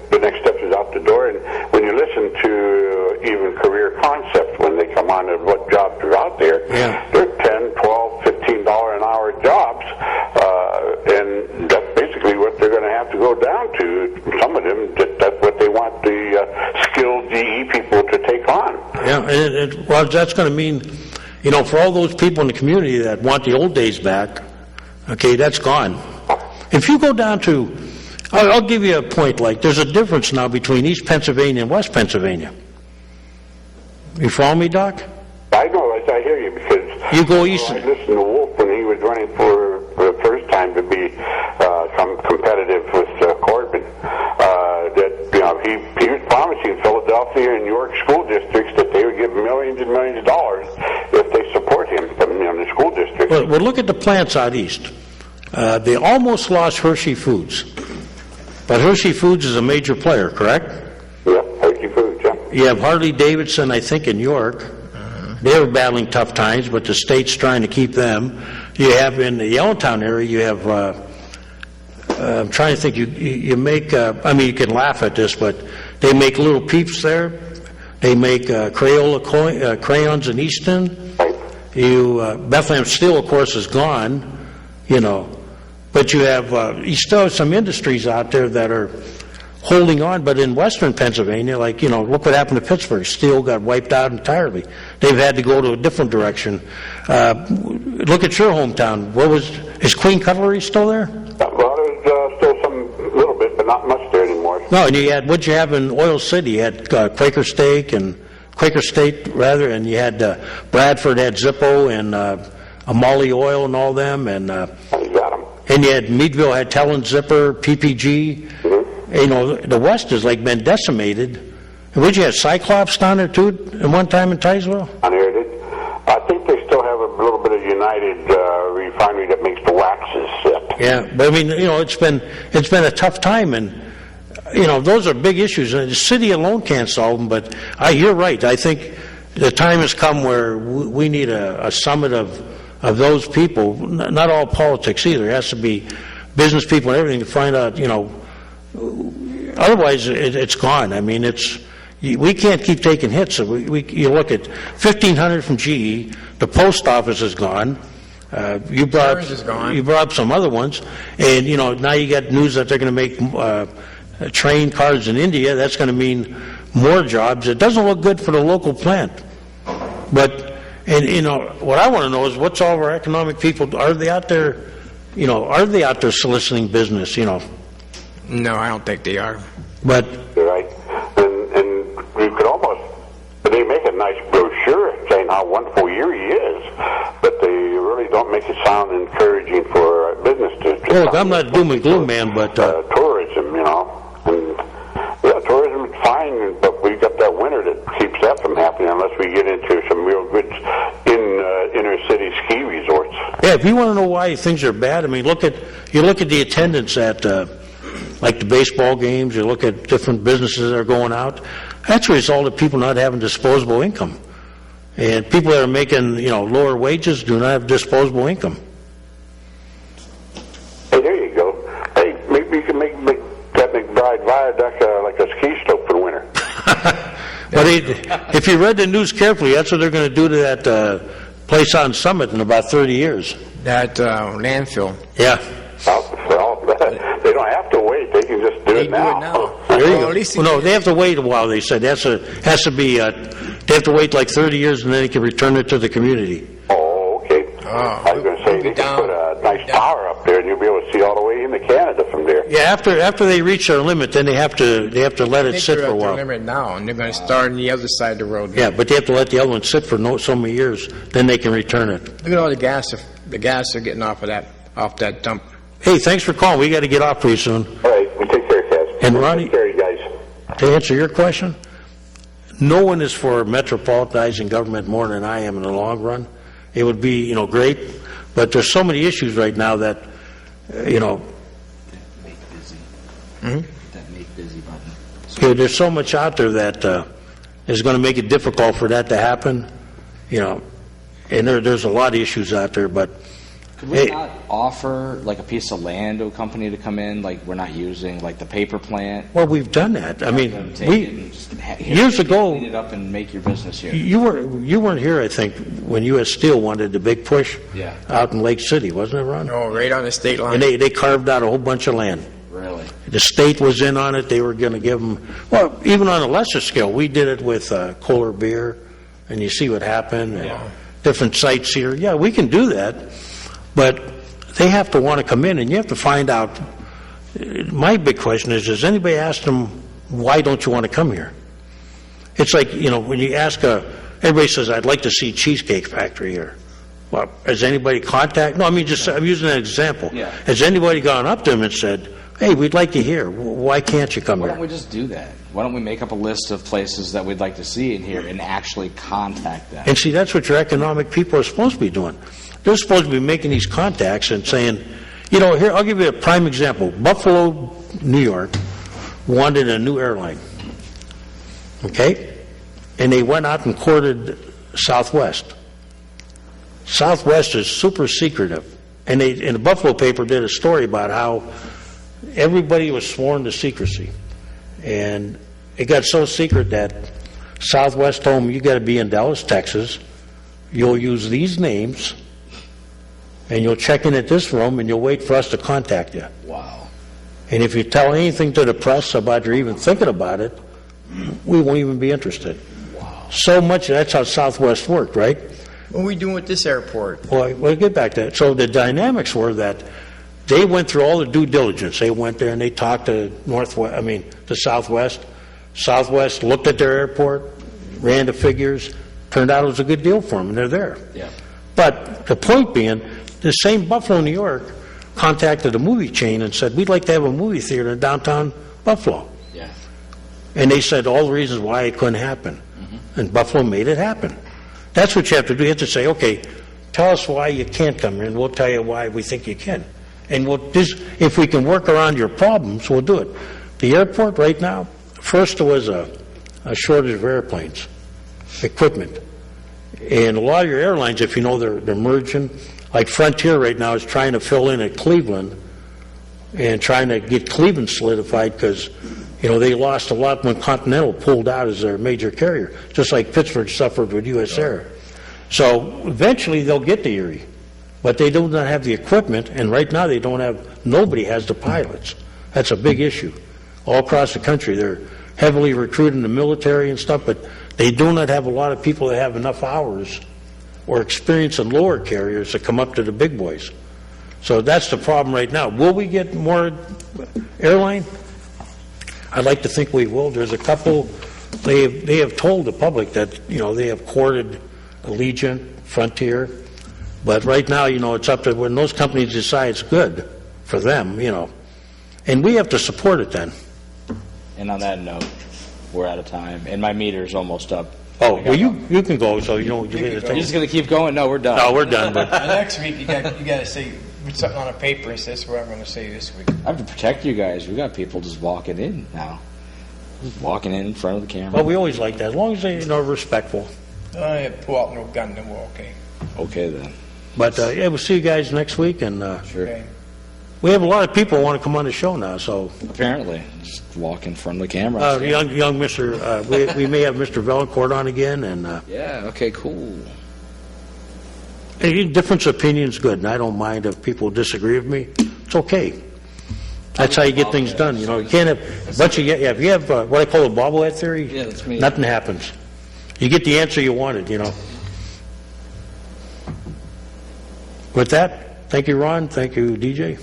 Speaker 10: the next step is out the door, and when you listen to even Career Concept, when they come on and what jobs
Speaker 2: Raj, that's going to mean, for all those people in the community that want the old days back, okay, that's gone. If you go down to, I'll give you a point, like there's a difference now between East Pennsylvania and West Pennsylvania. You follow me, Doc?
Speaker 10: I know, I hear you, because
Speaker 2: you go east.
Speaker 10: I listened to Wolf when he was running for the first time to be competitive with Corbin. He was promising Philadelphia and York school districts that they would give millions and millions of dollars if they support him from the school districts.
Speaker 2: Well, look at the plants out east. They almost lost Hershey Foods, but Hershey Foods is a major player, correct?
Speaker 10: Yeah, Hershey Foods. Yeah.
Speaker 2: You have Harley Davidson, I think, in York. They were battling tough times, but the state's trying to keep them. You have in the Allentown area, you have, I'm trying to think, you make, you can laugh at this, but they make Little Peeps there. They make Crayola crayons in Easton. Bethlehem Steel, of course, is gone, but you still have some industries out there that are holding on, but in western Pennsylvania, look what happened to Pittsburgh. Steel got wiped out entirely. They've had to go to a different direction. Look at your hometown. Is Queen Cutlery still there?
Speaker 10: Well, there's still some little bit, but not much there anymore.
Speaker 2: No, and what'd you have in Oil City? You had Quaker State, and you had Bradford had Zippo and Amali Oil and all them, and
Speaker 10: You got them.
Speaker 2: And you had Meadville had Talon Zipper, PPG. Mm-hmm. The West has been decimated. And would you have Cyclops down there too at one time in Tyswell?
Speaker 10: On here, I think they still have a little bit of United refinery that makes the waxes sit.
Speaker 2: Yeah, but it's been a tough time, and those are big issues, and the city alone can't solve them. But you're right. I think the time has come where we need a summit of those people. Not all politics either. It has to be business people and everything to find out. Otherwise, it's gone. We can't keep taking hits. You look at 1,500 from GE. The post office is gone. You brought up some other ones, and now you got news that they're going to make train cars in India. That's going to mean more jobs. It doesn't look good for the local plant. But what I want to know is what's all of our economic people? Are they out there? Are they out there soliciting business?
Speaker 1: No, I don't think they are.
Speaker 2: But
Speaker 10: you're right, and you could almost. They make a nice brochure saying how wonderful Erie is, but they really don't make it sound encouraging for business to.
Speaker 2: Well, look, I'm not doom and gloom, man, but
Speaker 10: tourism, and tourism is fine, but we've got that winter that keeps that from happening unless we get into some real good inner city ski resorts.
Speaker 2: Yeah, if you want to know why things are bad, look at the attendance at like the baseball games. You look at different businesses that are going out. That's a result of people not having disposable income, and people that are making lower wages do not have disposable income.
Speaker 10: Hey, there you go. Hey, maybe you can make that McBride Viaduct like a ski slope for the winter.
Speaker 2: But if you read the news carefully, that's what they're going to do to that place on Summit in about 30 years.
Speaker 1: That landfill.
Speaker 2: Yeah.
Speaker 10: Well, they don't have to wait. They can just do it now.
Speaker 2: There you go. No, they have to wait a while. They said has to be. They have to wait like 30 years, and then they can return it to the community.
Speaker 10: Oh, okay. I was going to say they can put a nice tower up there, and you'll be able to see all the way into Canada from there.
Speaker 2: Yeah, after they reach their limit, then they have to let it sit for a while.
Speaker 1: They're at their limit now, and they're going to start on the other side of the road.
Speaker 2: Yeah, but they have to let the other one sit for so many years, then they can return it.
Speaker 1: Look at all the gas they're getting off that dump.
Speaker 2: Hey, thanks for calling. We got to get off pretty soon.
Speaker 10: All right, we take care, guys.
Speaker 2: And Ronnie,
Speaker 10: take care, you guys.
Speaker 2: To answer your question, no one is for metropolitizing government more than I am in the long run. It would be, great, but there's so many issues right now that,
Speaker 6: Make busy. That make busy button.
Speaker 2: There's so much out there that is going to make it difficult for that to happen, and there's a lot of issues out there, but.
Speaker 6: Could we not offer a piece of land to a company to come in, we're not using, the paper plant?
Speaker 2: Well, we've done that. Years ago,
Speaker 6: clean it up and make your business here.
Speaker 2: You weren't here, I think, when U.S. Steel wanted the big push out in Lake City, wasn't it, Ron?
Speaker 1: Oh, right on the state line.
Speaker 2: And they carved out a whole bunch of land.
Speaker 6: Really?
Speaker 2: The state was in on it. They were going to give them, even on a lesser scale. We did it with Kohler Beer and you see what happened, and different sites here. Yeah, we can do that, but they have to want to come in, and you have to find out. My big question is, does anybody ask them, why don't you want to come here? It's like, when you ask everybody says, I'd like to see Cheesecake Factory here. Well, has anybody I'm using an example.
Speaker 6: Yeah.
Speaker 2: Has anybody gone up to them and said, hey, we'd like you here. Why can't you come
Speaker 6: Why
Speaker 2: here?
Speaker 6: don't we just do that? Why don't we make up a list of places that we'd like to see in here and actually contact them?
Speaker 2: And see, that's what your economic people are supposed to be doing. They're supposed to be making these contacts and saying, here, I'll give you a prime example. Buffalo, New York wanted a new airline. Okay? And they went out and courted Southwest. Southwest is super secretive. And the Buffalo paper did a story about how everybody was sworn to secrecy. And it got so secret that Southwest told them, you got to be in Dallas, Texas. You'll use these names, and you'll check in at this room, and you'll wait for us to contact you.
Speaker 6: Wow.
Speaker 2: And if you tell anything to the press about you're even thinking about it, we won't even be interested.
Speaker 6: Wow.
Speaker 2: So much, that's how Southwest worked, right?
Speaker 1: What are we doing with this airport?
Speaker 2: Well, we'll get back to that. So the dynamics were that they went through all the due diligence. They went there and they talked to to Southwest. Southwest looked at their airport, ran the figures, turned out it was a good deal for them, and they're there.
Speaker 6: Yeah.
Speaker 2: But the point being, the same Buffalo, New York, contacted a movie chain and said, we'd like to have a movie theater in downtown Buffalo.
Speaker 6: Yeah.
Speaker 2: And they said all the reasons why it couldn't happen. Mm-hmm. And Buffalo made it happen. That's what you have to do. You have to say, okay, tell us why you can't come here, and we'll tell you why we think you can. And if we can work around your problems, we'll do it. The airport right now, first there was a shortage of airplanes, equipment. And a lot of your airlines, if you know, they're merging. Like Frontier right now is trying to fill in at Cleveland and trying to get Cleveland solidified because, they lost a lot when Continental pulled out as their major carrier, just like Pittsburgh suffered with U.S. Air. So eventually they'll get to Erie, but they do not have the equipment, and right now nobody has the pilots. That's a big issue. All across the country, they're heavily recruiting the military and stuff, but they do not have a lot of people that have enough hours or experience in lower carriers to come up to the big boys. So that's the problem right now. Will we get more airline? I'd like to think we will. There's a couple, they have told the public that, they have courted Allegiant, Frontier, but right now, it's up to when those companies decide it's good for them, and we have to support it then.
Speaker 6: And on that note, we're out of time, and my meter's almost up.
Speaker 2: Oh, well, you can go, so you don't.
Speaker 6: You're just going to keep going? No, we're done.
Speaker 2: No, we're done. But
Speaker 1: Next week, you got to say something on a paper and say, this is what I'm going to say this week.
Speaker 6: I have to protect you guys. We got people just walking in now. Just walking in front of the camera.
Speaker 2: well, we always like that, as long as they are respectful.
Speaker 1: Pull out no gun, then we're okay.
Speaker 6: Okay, then.
Speaker 2: But yeah, we'll see you guys next week, and
Speaker 6: Sure.
Speaker 1: Okay.
Speaker 2: we have a lot of people who want to come on the show now. So
Speaker 6: Apparently. Just walk in front of the camera.
Speaker 2: young Mr. We may have Mr. Velancourt on again, and
Speaker 6: Yeah, okay, cool.
Speaker 2: difference of opinions good, and I don't mind if people disagree with me. It's okay. That's how you get things done. You can't have a bunch of if you have what I call a bobblehead theory.
Speaker 6: Yeah, that's me.
Speaker 2: Nothing happens. You get the answer you wanted. With that, thank you, Ron. Thank you, DJ.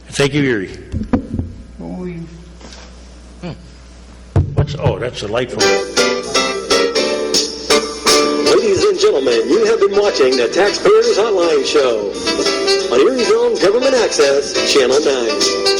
Speaker 2: Thank you, Erie. That's delightful.
Speaker 3: Ladies and gentlemen, you have been watching the Taxpayers Hotline Show on Erie's own Government Access, Channel 9.